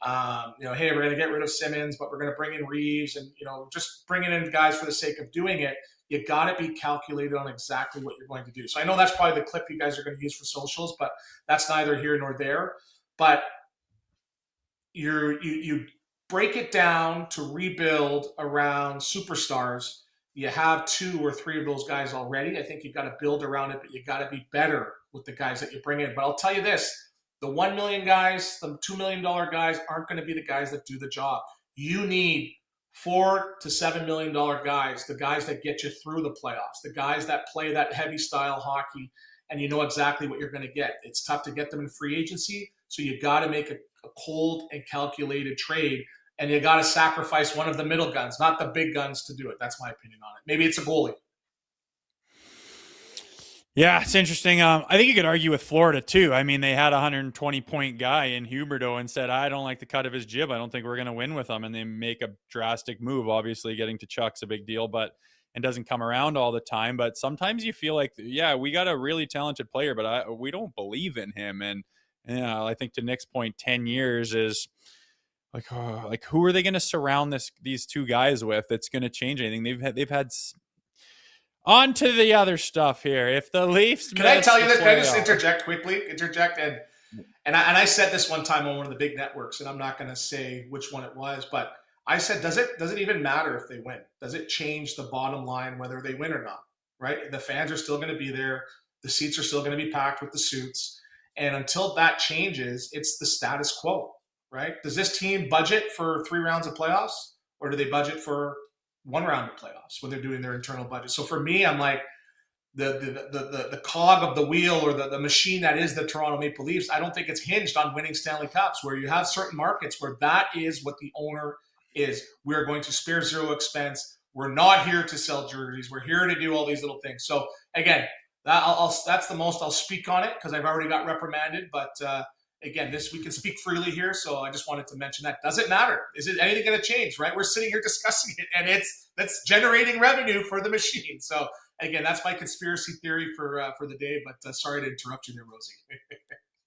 Speaker 4: Hey, we're going to get rid of Simmons, but we're going to bring in Reeves, and just bringing in guys for the sake of doing it. You got to be calculated on exactly what you're going to do. So I know that's probably the clip you guys are going to use for socials, but that's neither here nor there. But you break it down to rebuild around superstars. You have 2 or 3 of those guys already. I think you've got to build around it, but you got to be better with the guys that you bring in. But I'll tell you this, the $1 million guys, the $2 million guys aren't going to be the guys that do the job. You need $4 to $7 million guys, the guys that get you through the playoffs, the guys that play that heavy style hockey, and you know exactly what you're going to get. It's tough to get them in free agency, so you got to make a cold and calculated trade, and you got to sacrifice one of the middle guns, not the big guns, to do it. That's my opinion on it. Maybe it's a goalie.
Speaker 3: Yeah, it's interesting. I think you could argue with Florida too. I mean, they had a 120-point guy in Huberdeau and said, "I don't like the cut of his jib. I don't think we're going to win with him." And they make a drastic move. Obviously, getting to Chuck's a big deal, and doesn't come around all the time. But sometimes you feel like, yeah, we got a really talented player, but we don't believe in him. And I think to Nick's point, 10 years is like who are they going to surround these 2 guys with that's going to change anything? They've had. On to the other stuff here. If the Leafs,
Speaker 4: can I tell you this? Can I just interject quickly? And I said this one time on one of the big networks, and I'm not going to say which one it was, but I said, does it even matter if they win? Does it change the bottom line whether they win or not? Right? The fans are still going to be there. The seats are still going to be packed with the suits, and until that changes, it's the status quo. Right? Does this team budget for 3 rounds of playoffs, or do they budget for 1 round of playoffs when they're doing their internal budget? So for me, I'm like the cog of the wheel, or the machine that is the Toronto Maple Leafs. I don't think it's hinged on winning Stanley Cups, where you have certain markets where that is what the owner is. We're going to spare 0 expense. We're not here to sell jerseys. We're here to do all these little things. So again, that's the most I'll speak on it, because I've already got reprimanded. But again, we can speak freely here, so I just wanted to mention that. Does it matter? Is it anything going to change? Right? We're sitting here discussing it, and that's generating revenue for the machine. So again, that's my conspiracy theory for the day. But sorry to interrupt you there, Rosie.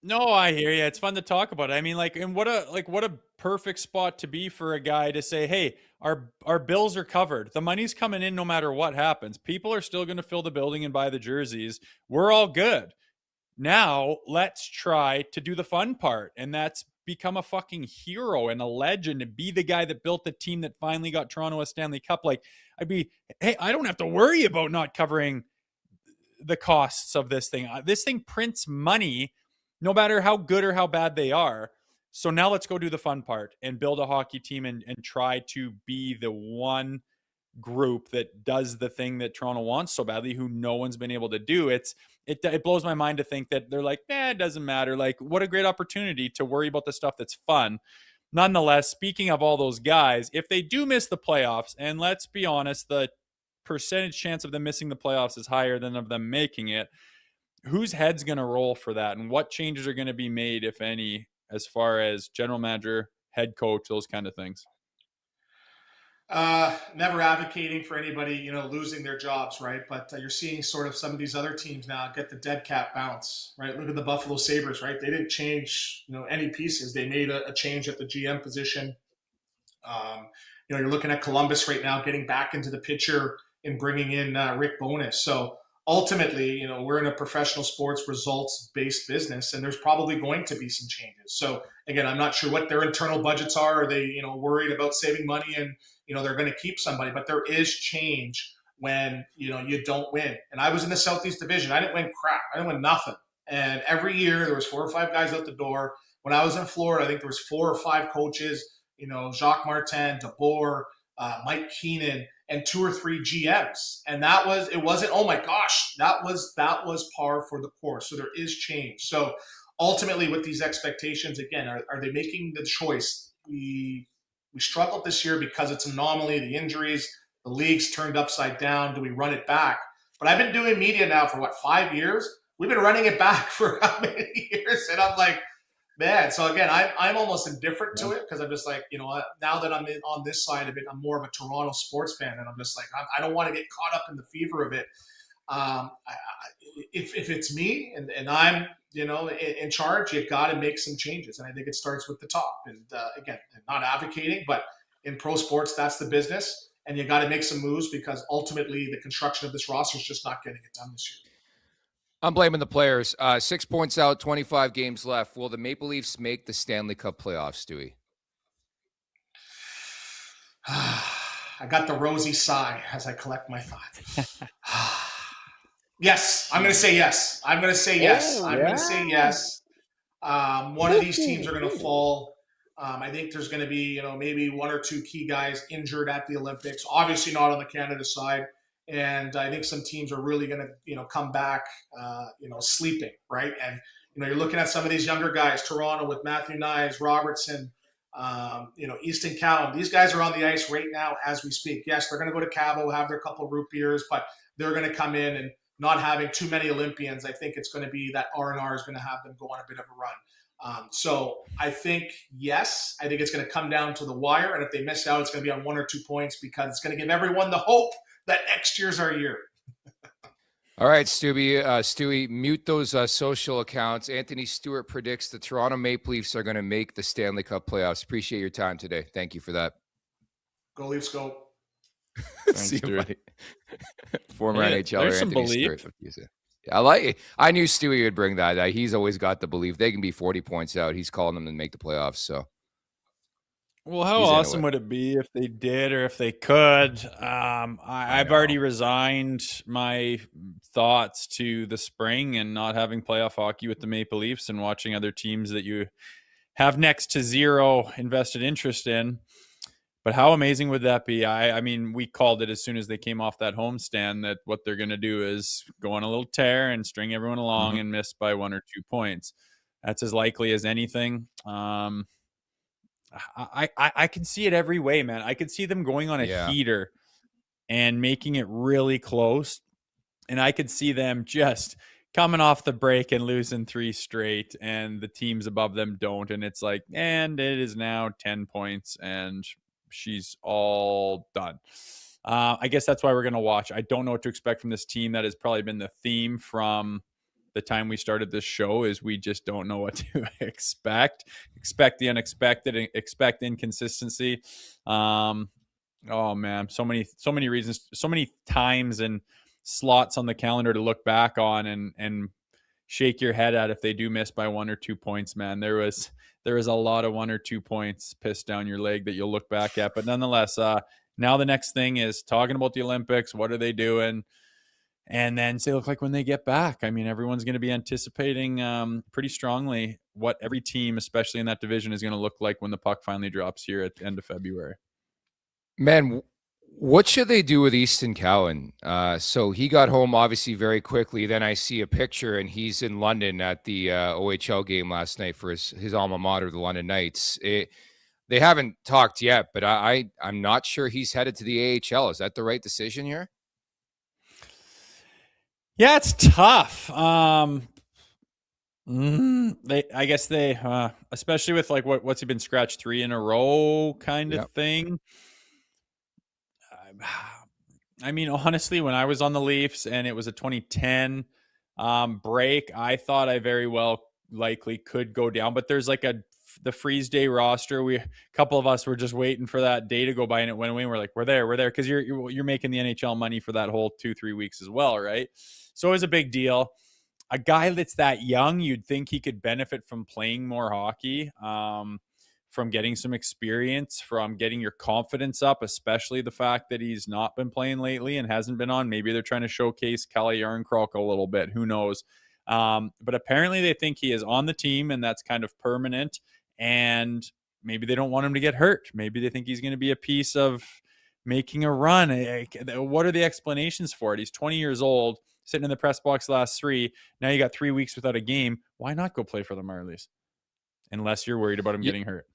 Speaker 3: No, I hear you. It's fun to talk about it. I mean, and what a perfect spot to be for a guy to say, "Hey, our bills are covered. The money's coming in no matter what happens. People are still going to fill the building and buy the jerseys. We're all good. Now let's try to do the fun part." And that's become a fucking hero and a legend and be the guy that built the team that finally got Toronto a Stanley Cup. Hey, I don't have to worry about not covering the costs of this thing. This thing prints money no matter how good or how bad they are. So now let's go do the fun part and build a hockey team and try to be the one group that does the thing that Toronto wants so badly, who no one's been able to do. It blows my mind to think that they're like, it doesn't matter. Like, what a great opportunity to worry about the stuff that's fun. Nonetheless, speaking of all those guys, if they do miss the playoffs, and let's be honest, the percentage chance of them missing the playoffs is higher than of them making it, whose head's going to roll for that? And what changes are going to be made, if any, as far as general manager, head coach, those kind of things?
Speaker 4: Never advocating for anybody, losing their jobs, right? But you're seeing sort of some of these other teams now get the dead cat bounce, right? Look at the Buffalo Sabres, right? They didn't change, any pieces. They made a change at the GM position. You're looking at Columbus right now getting back into the picture in bringing in Rick Bowness. So ultimately, we're in a professional sports results-based business, and there's probably going to be some changes. So again, I'm not sure what their internal budgets are. Are they, worried about saving money and, they're going to keep somebody? But there is change when, you don't win. And I was in the Southeast Division. I didn't win crap. I didn't win nothing. And every year there was 4 or 5 guys out the door. When I was in Florida, I think there was 4 or 5 coaches, Jacques Martin, DeBoer, Mike Keenan, and 2 or 3 GMs. And it wasn't, oh my gosh, that was par for the course. So there is change. So ultimately with these expectations, again, are they making the choice? We struggled this year because it's an anomaly, the injuries, the league's turned upside down. Do we run it back? But I've been doing media now for 5 years? We've been running it back for how many years? And I'm like, man. So again, I'm almost indifferent to it because I'm just like, now that I'm on this side of it, I'm more of a Toronto sports fan, and I'm just like, I don't want to get caught up in the fever of it. If it's me and I'm, in charge, you got to make some changes, and I think it starts with the top. And again, not advocating, but in pro sports, that's the business, and you got to make some moves because ultimately the construction of this roster is just not getting it done this year.
Speaker 2: I'm blaming the players. 6 points out, 25 games left. Will the Maple Leafs make the Stanley Cup playoffs, Stewie?
Speaker 4: I got the rosy sigh as I collect my thoughts. Yes, I'm going to say yes. I'm going to say yes. One of these teams are going to fall. I think there's going to be, maybe 1 or 2 key guys injured at the Olympics. Obviously not on the Canada side. And I think some teams are really going to, come back, sleeping, right? And, you're looking at some of these younger guys, Toronto with Matthew Knies, Robertson, Easton Cowan. These guys are on the ice right now as we speak. Yes, they're going to go to Cabo, have their couple of root beers, but they're going to come in and not having too many Olympians. I think it's going to be that R&R is going to have them go on a bit of a run. So I think, yes, I think it's going to come down to the wire. And if they miss out, it's going to be on 1 or 2 points because it's going to give everyone the hope that next year's our year.
Speaker 2: All right, Stewie, mute those social accounts. Anthony Stewart predicts the Toronto Maple Leafs are going to make the Stanley Cup playoffs. Appreciate your time today. Thank you for that.
Speaker 4: Go Leafs, go.
Speaker 2: See you, buddy. Former NHLer
Speaker 3: Anthony
Speaker 2: Stewart. I like it. I knew Stewie would bring that. He's always got the belief. They can be 40 points out. He's calling them to make the playoffs. So.
Speaker 3: Well, how awesome would it be if they did or if they could? I've already resigned my thoughts to the spring and not having playoff hockey with the Maple Leafs and watching other teams that you have next to zero invested interest in. But how amazing would that be? I mean, we called it as soon as they came off that homestand that what they're going to do is go on a little tear and string everyone along and miss by 1 or 2 points. That's as likely as anything. I can see it every way, man. I could see them going on a heater and making it really close. And I could see them just coming off the break and losing 3 straight and the teams above them don't. And it's like, and it is now 10 points and she's all done. I guess that's why we're going to watch. I don't know what to expect from this team. That has probably been the theme from the time we started this show is we just don't know what to expect the unexpected, expect inconsistency. Oh man, so many reasons, so many times and slots on the calendar to look back on and shake your head at if they do miss by 1 or 2 points, man. There was a lot of 1 or 2 points pissed down your leg that you'll look back at, but nonetheless, now the next thing is talking about the Olympics. What are they doing? And then say, look like when they get back. I mean, everyone's going to be anticipating pretty strongly what every team, especially in that division, is going to look like when the puck finally drops here at the end of February.
Speaker 2: Man, what should they do with Easton Cowan? So he got home obviously very quickly. Then I see a picture and he's in London at the OHL game last night for his alma mater, the London Knights. They haven't talked yet, but I'm not sure he's headed to the AHL. Is that the right decision here?
Speaker 3: Yeah, it's tough. I guess they, especially with like what's he been scratched 3 in a row kind of thing. I mean, honestly, when I was on the Leafs and it was a 2010 break, I thought I very well likely could go down, but there's like a the freeze day roster. A couple of us were just waiting for that day to go by, and it went away. And we're like, we're there, because you're making the NHL money for that whole 2-3 weeks as well, right? So it was a big deal. A guy that's that young, you'd think he could benefit from playing more hockey, from getting some experience, from getting your confidence up, especially the fact that he's not been playing lately and hasn't been on. Maybe they're trying to showcase Kalle Järnkrok a little bit. Who knows? But apparently they think he is on the team and that's kind of permanent. And maybe they don't want him to get hurt. Maybe they think he's going to be a piece of making a run. What are the explanations for it? He's 20 years old, sitting in the press box last 3. Now you got 3 weeks without a game. Why not go play for the Marlies? Unless you're worried about him getting hurt.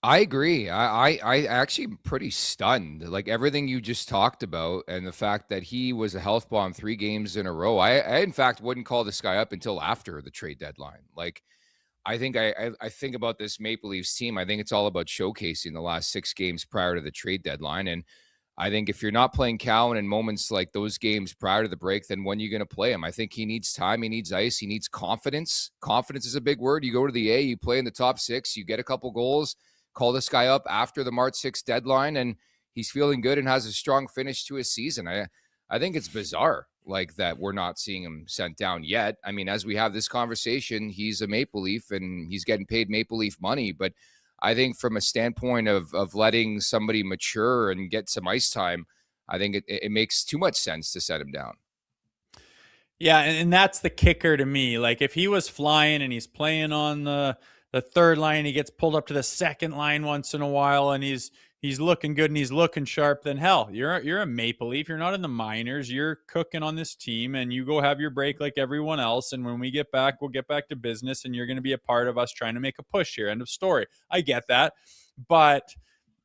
Speaker 2: I agree. I actually am pretty stunned. Like everything you just talked about and the fact that he was a health bomb 3 games in a row. I in fact wouldn't call this guy up until after the trade deadline. Like I think I think about this Maple Leafs team. I think it's all about showcasing the last 6 games prior to the trade deadline. And I think if you're not playing Cowan in moments like those games prior to the break, then when are you going to play him? I think he needs time. He needs ice. He needs confidence. Confidence is a big word. You go to the A, you play in the top 6, you get a couple goals. Call this guy up after the March 6th deadline, and he's feeling good and has a strong finish to his season. I think it's bizarre like that we're not seeing him sent down yet. I mean, as we have this conversation, he's a Maple Leaf and he's getting paid Maple Leaf money. But I think from a standpoint of letting somebody mature and get some ice time, I think it makes too much sense to set him down.
Speaker 3: Yeah, and that's the kicker to me. Like if he was flying and he's playing on the third line, he gets pulled up to the second line once in a while, and he's looking good and he's looking sharp, then hell, you're a Maple Leaf. You're not in the minors. You're cooking on this team, and you go have your break like everyone else. And when we get back, we'll get back to business, and you're going to be a part of us trying to make a push here. End of story. I get that. But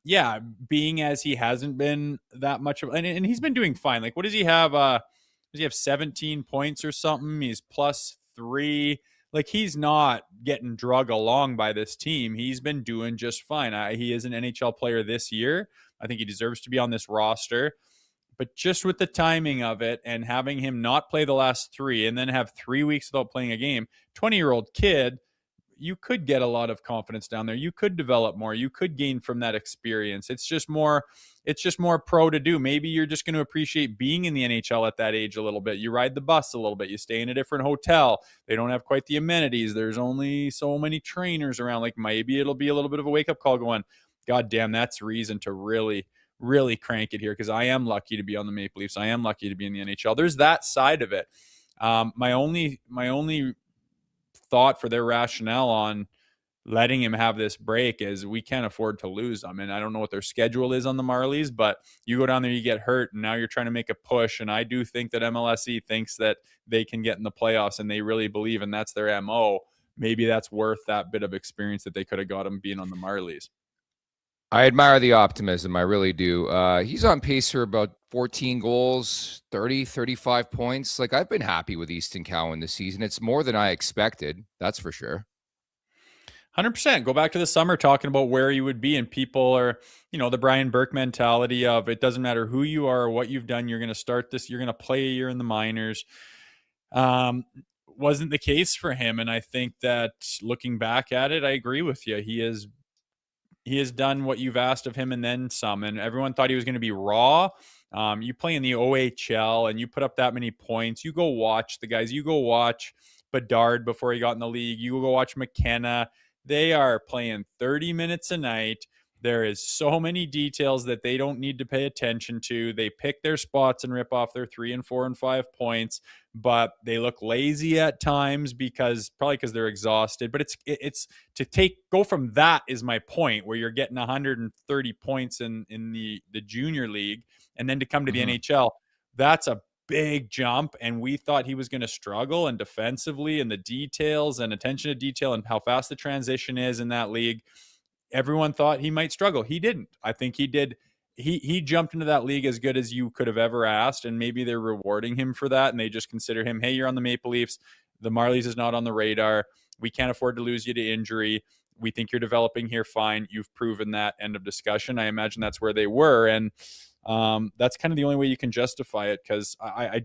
Speaker 3: yeah, being as he hasn't been that much of, and he's been doing fine. Like what does he have? Does he have 17 points or something? He's +3. Like he's not getting drug along by this team. He's been doing just fine. He is an NHL player this year. I think he deserves to be on this roster. But just with the timing of it and having him not play the last 3 and then have 3 weeks without playing a game, 20-year-old kid, you could get a lot of confidence down there. You could develop more. You could gain from that experience. It's just more pro to do. Maybe you're just going to appreciate being in the NHL at that age a little bit. You ride the bus a little bit. You stay in a different hotel. They don't have quite the amenities. There's only so many trainers around. Like maybe it'll be a little bit of a wake-up call going, God damn, that's reason to really, really crank it here, because I am lucky to be on the Maple Leafs. I am lucky to be in the NHL. There's that side of it. My only thought for their rationale on letting him have this break is we can't afford to lose them. And I don't know what their schedule is on the Marlies, but you go down there, you get hurt, and now you're trying to make a push. And I do think that MLSE thinks that they can get in the playoffs, and they really believe, and that's their MO. Maybe that's worth that bit of experience that they could have got him being on the Marlies.
Speaker 2: I admire the optimism. I really do. He's on pace for about 14 goals, 30, 35 points. Like I've been happy with Easton Cowan this season. It's more than I expected. That's for sure.
Speaker 3: 100%. Go back to the summer talking about where you would be, and people are, the Brian Burke mentality of it doesn't matter who you are or what you've done. You're going to start this. You're going to play a year in the minors. Wasn't the case for him. And I think that looking back at it, I agree with you. He has done what you've asked of him and then some. And everyone thought he was going to be raw. You play in the OHL and you put up that many points. You go watch the guys. You go watch Bedard before he got in the league. You go watch McKenna. They are playing 30 minutes a night. There is so many details that they don't need to pay attention to. They pick their spots and rip off their 3 and 4 and 5 points, but they look lazy at times probably because they're exhausted. But it's to go from that is my point, where you're getting 130 points in the junior league, and then to come to the NHL, that's a big jump. And we thought he was going to struggle, and defensively and the details and attention to detail and how fast the transition is in that league. Everyone thought he might struggle. He didn't. I think he did. He jumped into that league as good as you could have ever asked, and maybe they're rewarding him for that, and they just consider him, hey, you're on the Maple Leafs. The Marlies is not on the radar. We can't afford to lose you to injury. We think you're developing here fine. You've proven that. End of discussion. I imagine that's where they were, and that's kind of the only way you can justify it, because I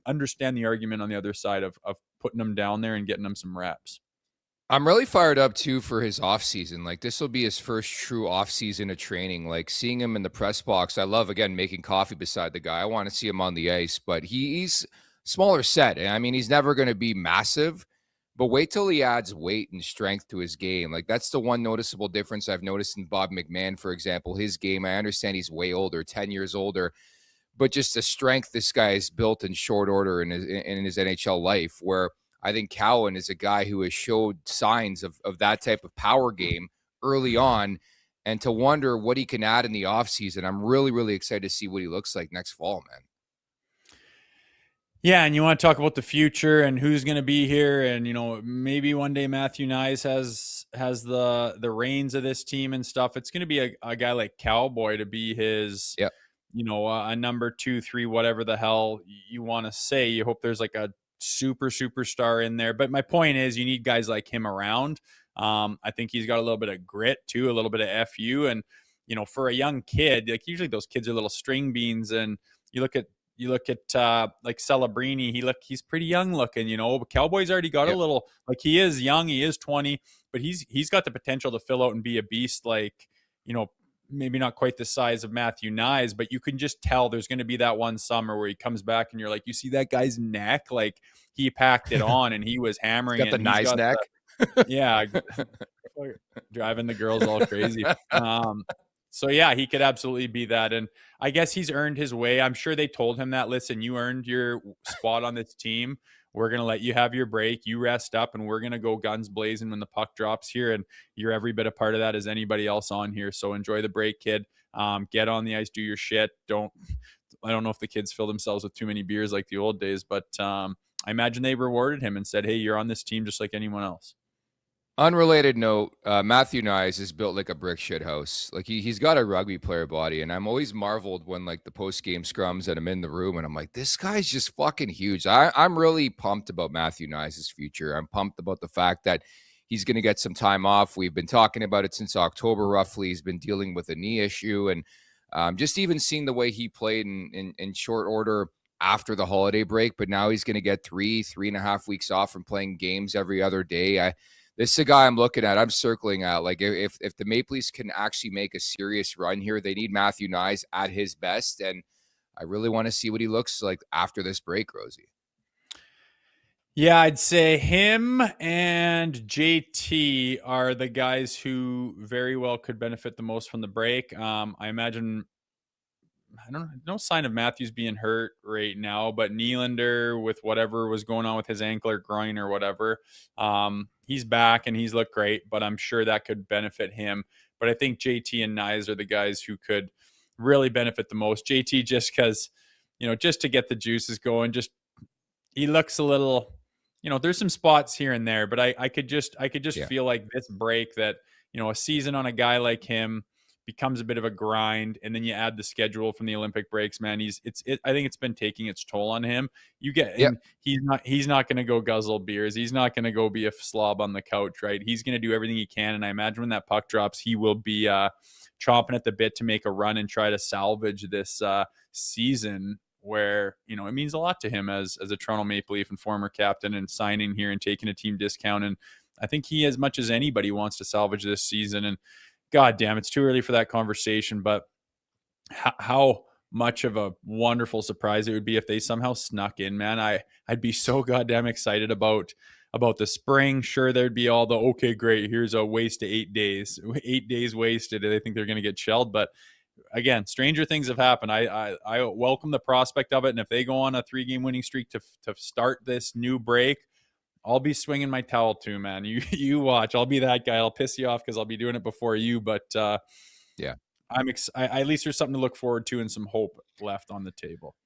Speaker 3: understand the argument on the other side of putting them down there and getting them some reps.
Speaker 2: I'm really fired up too for his offseason. Like this will be his first true offseason of training. Like seeing him in the press box. I love again making coffee beside the guy. I want to see him on the ice, but he's smaller set. And I mean, he's never going to be massive, but wait till he adds weight and strength to his game. Like that's the one noticeable difference I've noticed in Bob McMahon, for example. His game, I understand he's way older, 10 years older, but just the strength this guy has built in short order in his NHL life, where I think Cowan is a guy who has showed signs of that type of power game early on, and to wonder what he can add in the offseason. I'm really, really excited to see what he looks like next fall, man.
Speaker 3: Yeah, and you want to talk about the future and who's going to be here, and maybe one day Matthew Nyes has the reins of this team and stuff. It's going to be a guy like Cowboy to be his, a number 2, 3, whatever the hell you want to say. You hope there's like a superstar in there, but my point is you need guys like him around. I think he's got a little bit of grit too, a little bit of FU, and for a young kid, like usually those kids are little string beans, and you look at like Celebrini, he's pretty young looking, but Cowboy's already got a little, like he is young, he is 20, but he's got the potential to fill out and be a beast, like, maybe not quite the size of Matthew Nyes, but you can just tell there's going to be that one summer where he comes back and you're like, you see that guy's neck? Like he packed it on and he was hammering
Speaker 2: Got the Nyes neck.
Speaker 3: Yeah. Driving the girls all crazy. So yeah, he could absolutely be that. And I guess he's earned his way. I'm sure they told him that, listen, you earned your spot on this team. We're going to let you have your break. You rest up, and we're going to go guns blazing when the puck drops here. And you're every bit a part of that as anybody else on here. So enjoy the break, kid. Get on the ice, do your shit. I don't know if the kids fill themselves with too many beers like the old days, but I imagine they rewarded him and said, hey, you're on this team just like anyone else.
Speaker 2: Unrelated note, Matthew Nyes is built like a brick shit house. Like he's got a rugby player body, and I'm always marveled when like the post game scrums and I'm in the room and I'm like, this guy's just fucking huge. I'm really pumped about Matthew Nyes' future. I'm pumped about the fact that he's going to get some time off. We've been talking about it since October roughly. He's been dealing with a knee issue, and just even seeing the way he played in short order after the holiday break. But now he's going to get 3.5 weeks off from playing games every other day. This is a guy I'm looking at. I'm circling at. Like if the Maple Leafs can actually make a serious run here, they need Matthew Nyes at his best, and I really want to see what he looks like after this break, Rosie.
Speaker 3: Yeah, I'd say him and JT are the guys who very well could benefit the most from the break. I imagine, no sign of Matthews being hurt right now, but Nylander, with whatever was going on with his ankle or groin or whatever, he's back and he's looked great, but I'm sure that could benefit him. But I think JT and Nyes are the guys who could really benefit the most. JT, just because, just to get the juices going, he looks a little, there's some spots here and there, but I could just feel like this break that, a season on a guy like him becomes a bit of a grind, and then you add the schedule from the Olympic breaks, man. I think it's been taking its toll on him. And he's not going to go guzzle beers. He's not going to go be a slob on the couch, right? He's going to do everything he can. And I imagine when that puck drops, he will be chomping at the bit to make a run and try to salvage this season, where, it means a lot to him as a Toronto Maple Leaf and former captain, and signing here and taking a team discount. And I think he, as much as anybody, wants to salvage this season. And God damn, it's too early for that conversation, but how much of a wonderful surprise it would be if they somehow snuck in, man. I'd be so goddamn excited about the spring. Sure, there'd be all the, okay, great, here's a waste of 8 days. 8 days wasted, and I think they're going to get shelled. But again, stranger things have happened. I welcome the prospect of it, and if they go on a 3-game winning streak to start this new break, I'll be swinging my towel too, man. You watch. I'll be that guy. I'll piss you off because I'll be doing it before you. But
Speaker 2: yeah,
Speaker 3: at least there's something to look forward to and some hope left on the table.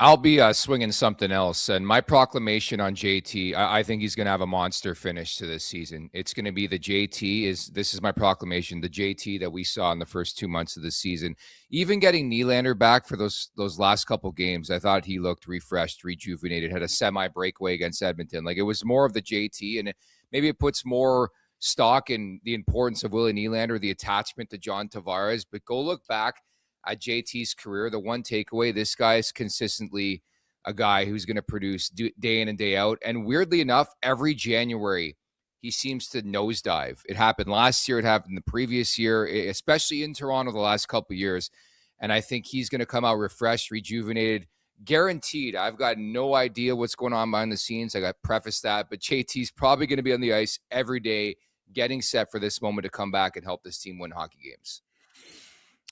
Speaker 2: I'll be swinging something else. And my proclamation on JT, I think he's going to have a monster finish to this season. It's going to be this is my proclamation, the JT that we saw in the first 2 months of the season. Even getting Nylander back for those last couple games, I thought he looked refreshed, rejuvenated, had a semi-breakaway against Edmonton. Like, it was more of the JT, and maybe it puts more stock in the importance of Willie Nylander, the attachment to John Tavares. But go look back at JT's career. The one takeaway, this guy is consistently a guy who's going to produce day in and day out. And weirdly enough, every January, he seems to nosedive. It happened last year. It happened the previous year, especially in Toronto the last couple of years. And I think he's going to come out refreshed, rejuvenated, guaranteed. I've got no idea what's going on behind the scenes. I got to preface that. But JT's probably going to be on the ice every day, getting set for this moment to come back and help this team win hockey games.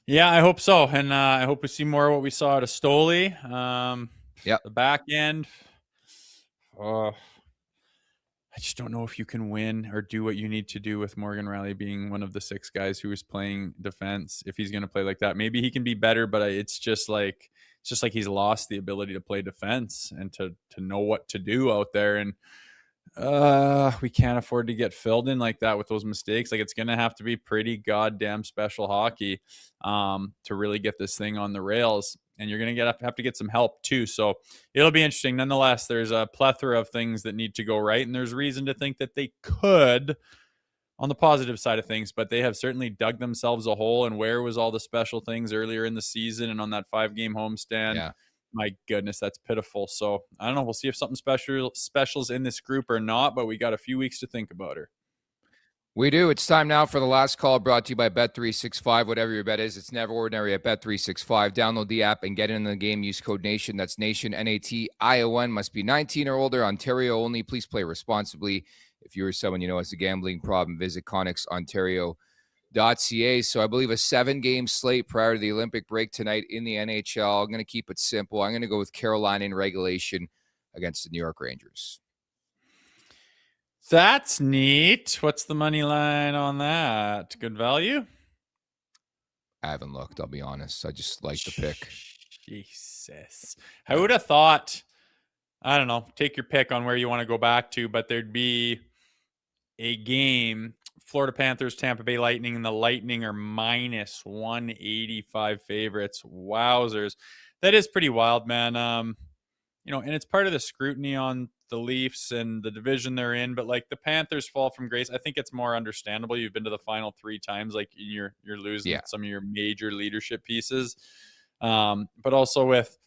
Speaker 3: Yeah, I hope so. And I hope we see more of what we saw at Stoli. The back end. I just don't know if you can win or do what you need to do with Morgan Rielly being one of the 6 guys who is playing defense. If he's going to play like that, maybe he can be better, but it's just like he's lost the ability to play defense and to know what to do out there. And we can't afford to get filled in like that with those mistakes. Like, it's going to have to be pretty goddamn special hockey to really get this thing on the rails. And you're going to have to get some help too. So it'll be interesting. Nonetheless, there's a plethora of things that need to go right. And there's reason to think that they could on the positive side of things, but they have certainly dug themselves a hole. And where was all the special things earlier in the season and on that 5-game homestand?
Speaker 2: Yeah.
Speaker 3: My goodness, that's pitiful. So I don't know. We'll see if something special's in this group or not, but we got a few weeks to think about her.
Speaker 2: We do. It's time now for the last call, brought to you by Bet365. Whatever your bet is, it's never ordinary at Bet365. Download the app and get in the game. Use code NATION. That's NATION, NATION. Must be 19 or older. Ontario only. Please play responsibly. If you or someone you know has a gambling problem, visit ConnexOntario.ca. So I believe a 7-game slate prior to the Olympic break tonight in the NHL. I'm going to keep it simple. I'm going to go with Carolina in regulation against the New York Rangers.
Speaker 3: That's neat. What's the money line on that? Good value?
Speaker 2: I haven't looked, I'll be honest. I just like the pick.
Speaker 3: Jesus. I would have thought, I don't know, take your pick on where you want to go back to, but there'd be a game, Florida Panthers, Tampa Bay Lightning, and the Lightning are minus 185 favorites. Wowzers. That is pretty wild, man. And it's part of the scrutiny on the Leafs and the division they're in, but like the Panthers fall from grace. I think it's more understandable. You've been to the final 3 times, like you're losing some of your major leadership pieces. But also with,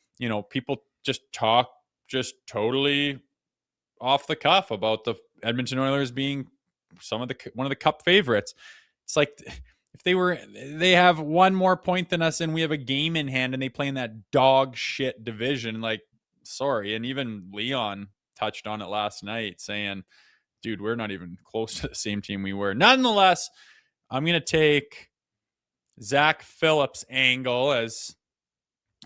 Speaker 3: people just talk just totally off the cuff about the Edmonton Oilers being one of the cup favorites. It's like, if they have 1 more point than us and we have a game in hand and they play in that dog shit division, like, sorry. And even Leon touched on it last night saying, dude, we're not even close to the same team we were. Nonetheless, I'm going to take Zach Phillips' angle, as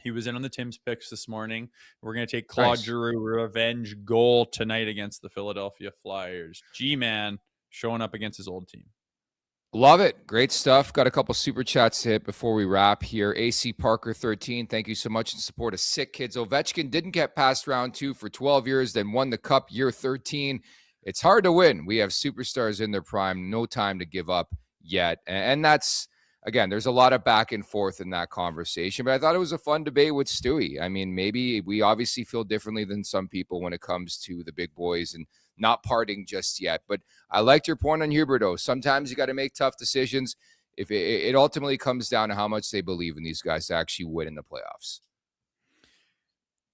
Speaker 3: he was in on the Tim's picks this morning. We're going to take Claude Giroux revenge goal tonight against the Philadelphia Flyers. G-Man showing up against his old team.
Speaker 2: Love it. Great stuff. Got a couple super chats to hit before we wrap here. AC Parker 13, thank you so much in support of Sick Kids. Ovechkin didn't get past round 2 for 12 years, then won the cup year 13. It's hard to win. We have superstars in their prime. No time to give up yet. And that's, again, there's a lot of back and forth in that conversation, but I thought it was a fun debate with Stewie. I mean, maybe we obviously feel differently than some people when it comes to the big boys and not parting just yet. But I liked your point on Huberdeau. Sometimes you got to make tough decisions. If it ultimately comes down to how much they believe in these guys to actually win in the playoffs.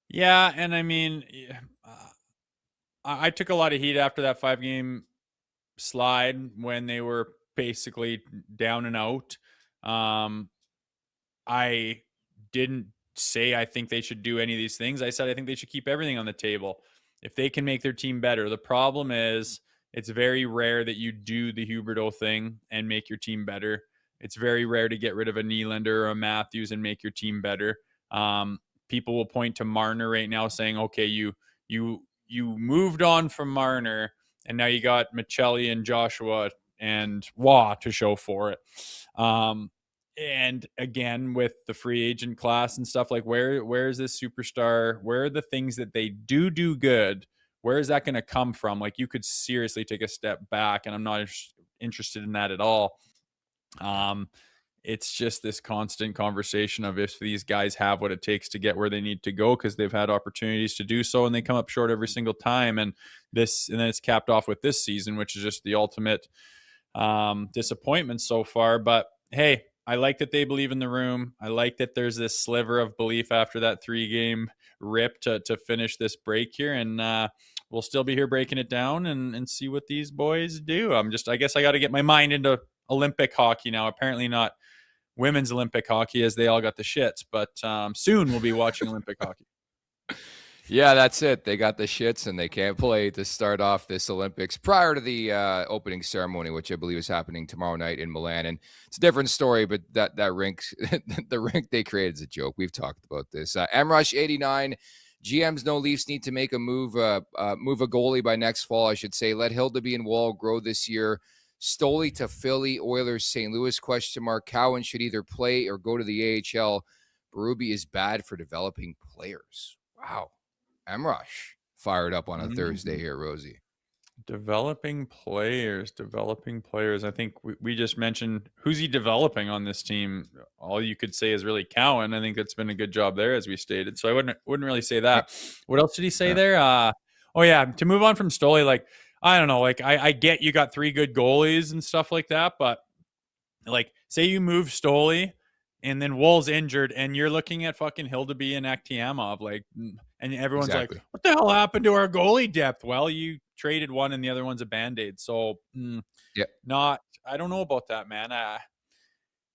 Speaker 3: Yeah, and I mean, I took a lot of heat after that 5-game slide when they were basically down and out. I didn't say I think they should do any of these things. I said I think they should keep everything on the table if they can make their team better. The problem is it's very rare that you do the Huberdeau thing and make your team better. It's very rare to get rid of a Nylander or a Matthews and make your team better. People will point to Marner right now saying, okay, you moved on from Marner and now you got Michelli and Joshua and Waugh to show for it. And again, with the free agent class and stuff, like where is this superstar? Where are the things that they do good? Where is that going to come from? Like, you could seriously take a step back, and I'm not interested in that at all. It's just this constant conversation of if these guys have what it takes to get where they need to go, because they've had opportunities to do so and they come up short every single time. And then it's capped off with this season, which is just the ultimate disappointment so far. But hey, I like that they believe in the room. I like that there's this sliver of belief after that 3-game rip to finish this break here. And we'll still be here breaking it down and see what these boys do. I guess I got to get my mind into Olympic hockey now. Apparently not women's Olympic hockey, as they all got the shits, but soon we'll be watching Olympic hockey.
Speaker 2: Yeah, that's it. They got the shits and they can't play to start off this Olympics prior to the opening ceremony, which I believe is happening tomorrow night in Milan. And it's a different story, but that rink, the rink they created is a joke. We've talked about this. MRush 89, GMs no Leafs need to make a move a goalie by next fall, I should say. Let Hildaby and Wall grow this year. Stoley to Philly, Oilers, St. Louis, ? Cowan should either play or go to the AHL. Berube is bad for developing players. Wow. MRush fired up on a Thursday here, Rosie.
Speaker 3: Developing players. I think we just mentioned who's he developing on this team. All you could say is really Cowan. I think that's been a good job there, as we stated. So I wouldn't really say that. What else did he say there? To move on from Stoley, like, I don't know, like I get you got 3 good goalies and stuff like that, but like say you move Stoley and then Wool's injured and you're looking at fucking Hildaby and Akhtiamov, like, and everyone's like, what the hell happened to our goalie depth? Well, you traded one and the other one's a Band-Aid. So I don't know about that, man.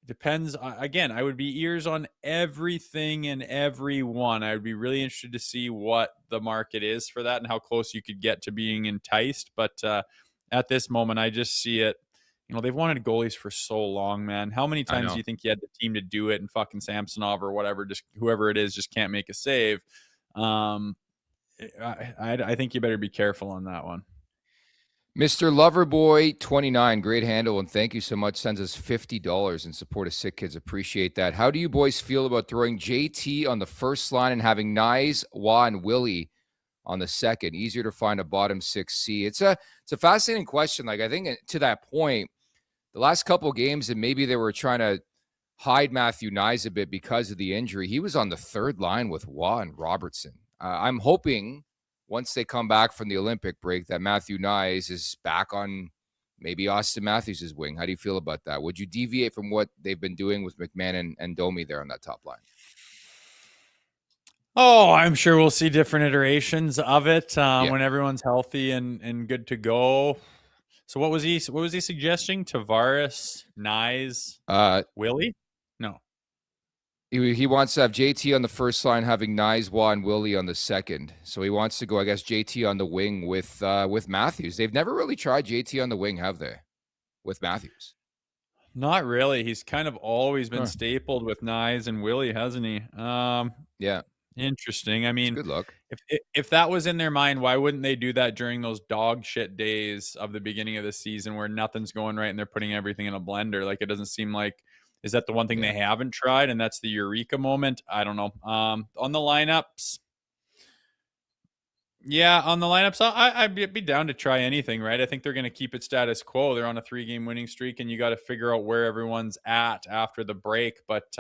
Speaker 3: Depends. Again, I would be ears on everything and everyone. I would be really interested to see what the market is for that and how close you could get to being enticed. But at this moment, I just see it. They've wanted goalies for so long, man. How many times do you think you had the team to do it and fucking Samsonov or whatever, just whoever it is, just can't make a save? I think you better be careful on that one.
Speaker 2: Mr. Loverboy 29, great handle, and thank you so much. Sends us $50 in support of Sick Kids. Appreciate that. How do you boys feel about throwing JT on the first line and having Nyes, Wah, and Willie on the second? Easier to find a bottom 6C. It's a fascinating question. Like, I think to that point, the last couple games, and maybe they were trying to hide Matthew Nyes a bit because of the injury. He was on the third line with Wah and Robertson. I'm hoping once they come back from the Olympic break that Matthew Nyes is back on maybe Austin Matthews' wing. How do you feel about that? Would you deviate from what they've been doing with McMahon and Domi there on that top line?
Speaker 3: Oh, I'm sure we'll see different iterations of it when everyone's healthy and good to go. So what was he suggesting? Tavares, Nyes, Willie? No.
Speaker 2: He wants to have JT on the first line, having Nyes, Wah, and Willie on the second. So he wants to go, I guess, JT on the wing with Matthews. They've never really tried JT on the wing, have they? With Matthews?
Speaker 3: Not really. He's kind of always been stapled with Nyes and Willie, hasn't he?
Speaker 2: Yeah.
Speaker 3: Interesting. I mean,
Speaker 2: good luck.
Speaker 3: If that was in their mind, why wouldn't they do that during those dog shit days of the beginning of the season where nothing's going right and they're putting everything in a blender? Like, it doesn't seem like, is that the one thing they haven't tried and that's the eureka moment? I don't know. On the lineups, I'd be down to try anything, right? I think they're going to keep it status quo. They're on a 3-game winning streak and you got to figure out where everyone's at after the break. But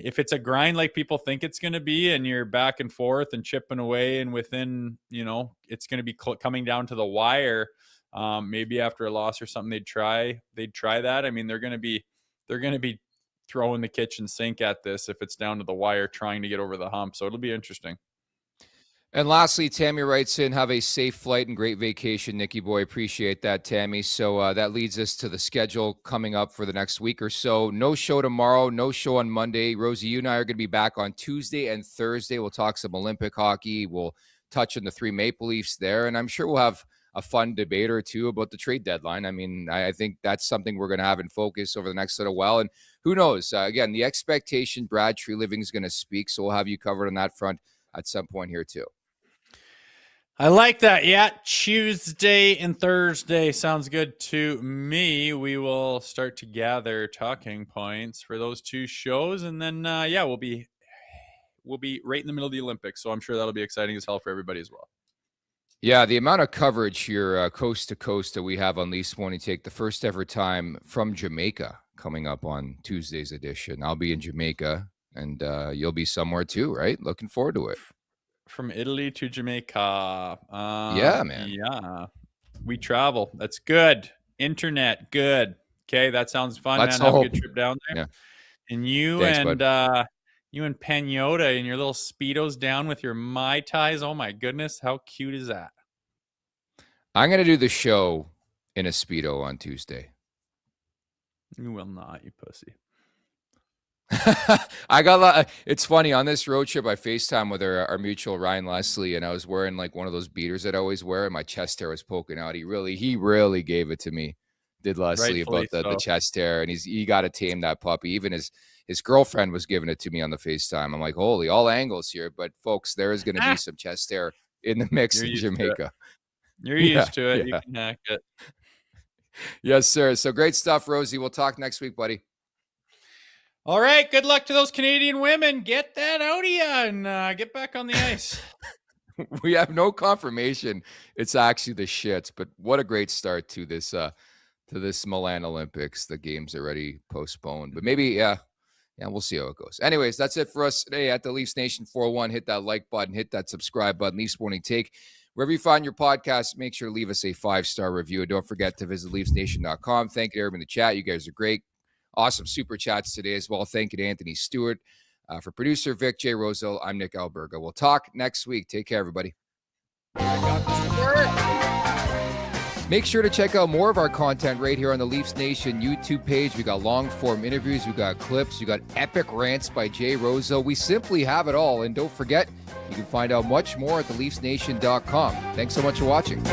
Speaker 3: if it's a grind like people think it's going to be and you're back and forth and chipping away and within, it's going to be coming down to the wire, maybe after a loss or something, they'd try that. I mean, they're going to be throwing the kitchen sink at this if it's down to the wire trying to get over the hump. So it'll be interesting.
Speaker 2: And lastly, Tammy writes in, have a safe flight and great vacation, Nicky boy. Appreciate that, Tammy. So that leads us to the schedule coming up for the next week or so. No show tomorrow, no show on Monday. Rosie, you and I are going to be back on Tuesday and Thursday. We'll talk some Olympic hockey. We'll touch on the 3 Maple Leafs there. And I'm sure we'll have a fun debate or two about the trade deadline. I mean, I think that's something we're going to have in focus over the next little while. And who knows? Again, the expectation, Brad Treliving is going to speak. So we'll have you covered on that front at some point here too.
Speaker 3: I like that. Yeah, Tuesday and Thursday sounds good to me. We will start to gather talking points for those 2 shows, and then we'll be right in the middle of the Olympics. So I'm sure that'll be exciting as hell for everybody as well.
Speaker 2: Yeah, the amount of coverage here, coast to coast, that we have on Leafs Morning Take, the first ever time from Jamaica coming up on Tuesday's edition. I'll be in Jamaica, and you'll be somewhere too, right? Looking forward to it.
Speaker 3: From Italy to Jamaica.
Speaker 2: Yeah, man.
Speaker 3: Yeah. We travel. That's good. Internet, good. Okay, that sounds fun,
Speaker 2: Let's
Speaker 3: man.
Speaker 2: hope.
Speaker 3: Have a good trip down there.
Speaker 2: Yeah.
Speaker 3: And you you and Peñota in your little Speedos down with your Mai Tais. Oh, my goodness. How cute is that?
Speaker 2: I'm going to do the show in a Speedo on Tuesday.
Speaker 3: You will not, you pussy.
Speaker 2: It's funny, on this road trip I FaceTime with our mutual Ryan Leslie, and I was wearing like one of those beaters that I always wear, and my chest hair was poking out. He really gave it to me, did Leslie,
Speaker 3: Rightfully
Speaker 2: about the
Speaker 3: so.
Speaker 2: chest hair, and he got to tame that puppy. Even his girlfriend was giving it to me on the FaceTime. I'm like, holy, all angles here. But folks, there is going to be some chest hair in the mix in Jamaica.
Speaker 3: You're used to it. You can hack it.
Speaker 2: Yes, sir. So great stuff, Rosie. We'll talk next week, buddy.
Speaker 3: All right. Good luck to those Canadian women. Get that out of you and get back on the ice.
Speaker 2: We have no confirmation it's actually the shits, but what a great start to this Milan Olympics. The game's already postponed, but maybe, we'll see how it goes. Anyways, that's it for us today at the Leafs Nation 401. Hit that like button, hit that subscribe button. Leafs Morning Take. Wherever you find your podcast, make sure to leave us a 5-star review. And don't forget to visit LeafsNation.com. Thank you to everyone in the chat. You guys are great. Awesome super chats today as well. Thank you to Anthony Stewart. For producer Vic Jay Rosehill, I'm Nick Alberga. We'll talk next week. Take care, everybody. Make sure to check out more of our content right here on the Leafs Nation YouTube page. We got long-form interviews. We got clips. We got epic rants by Jay Rosehill. We simply have it all. And don't forget, you can find out much more at theleafsnation.com. Thanks so much for watching.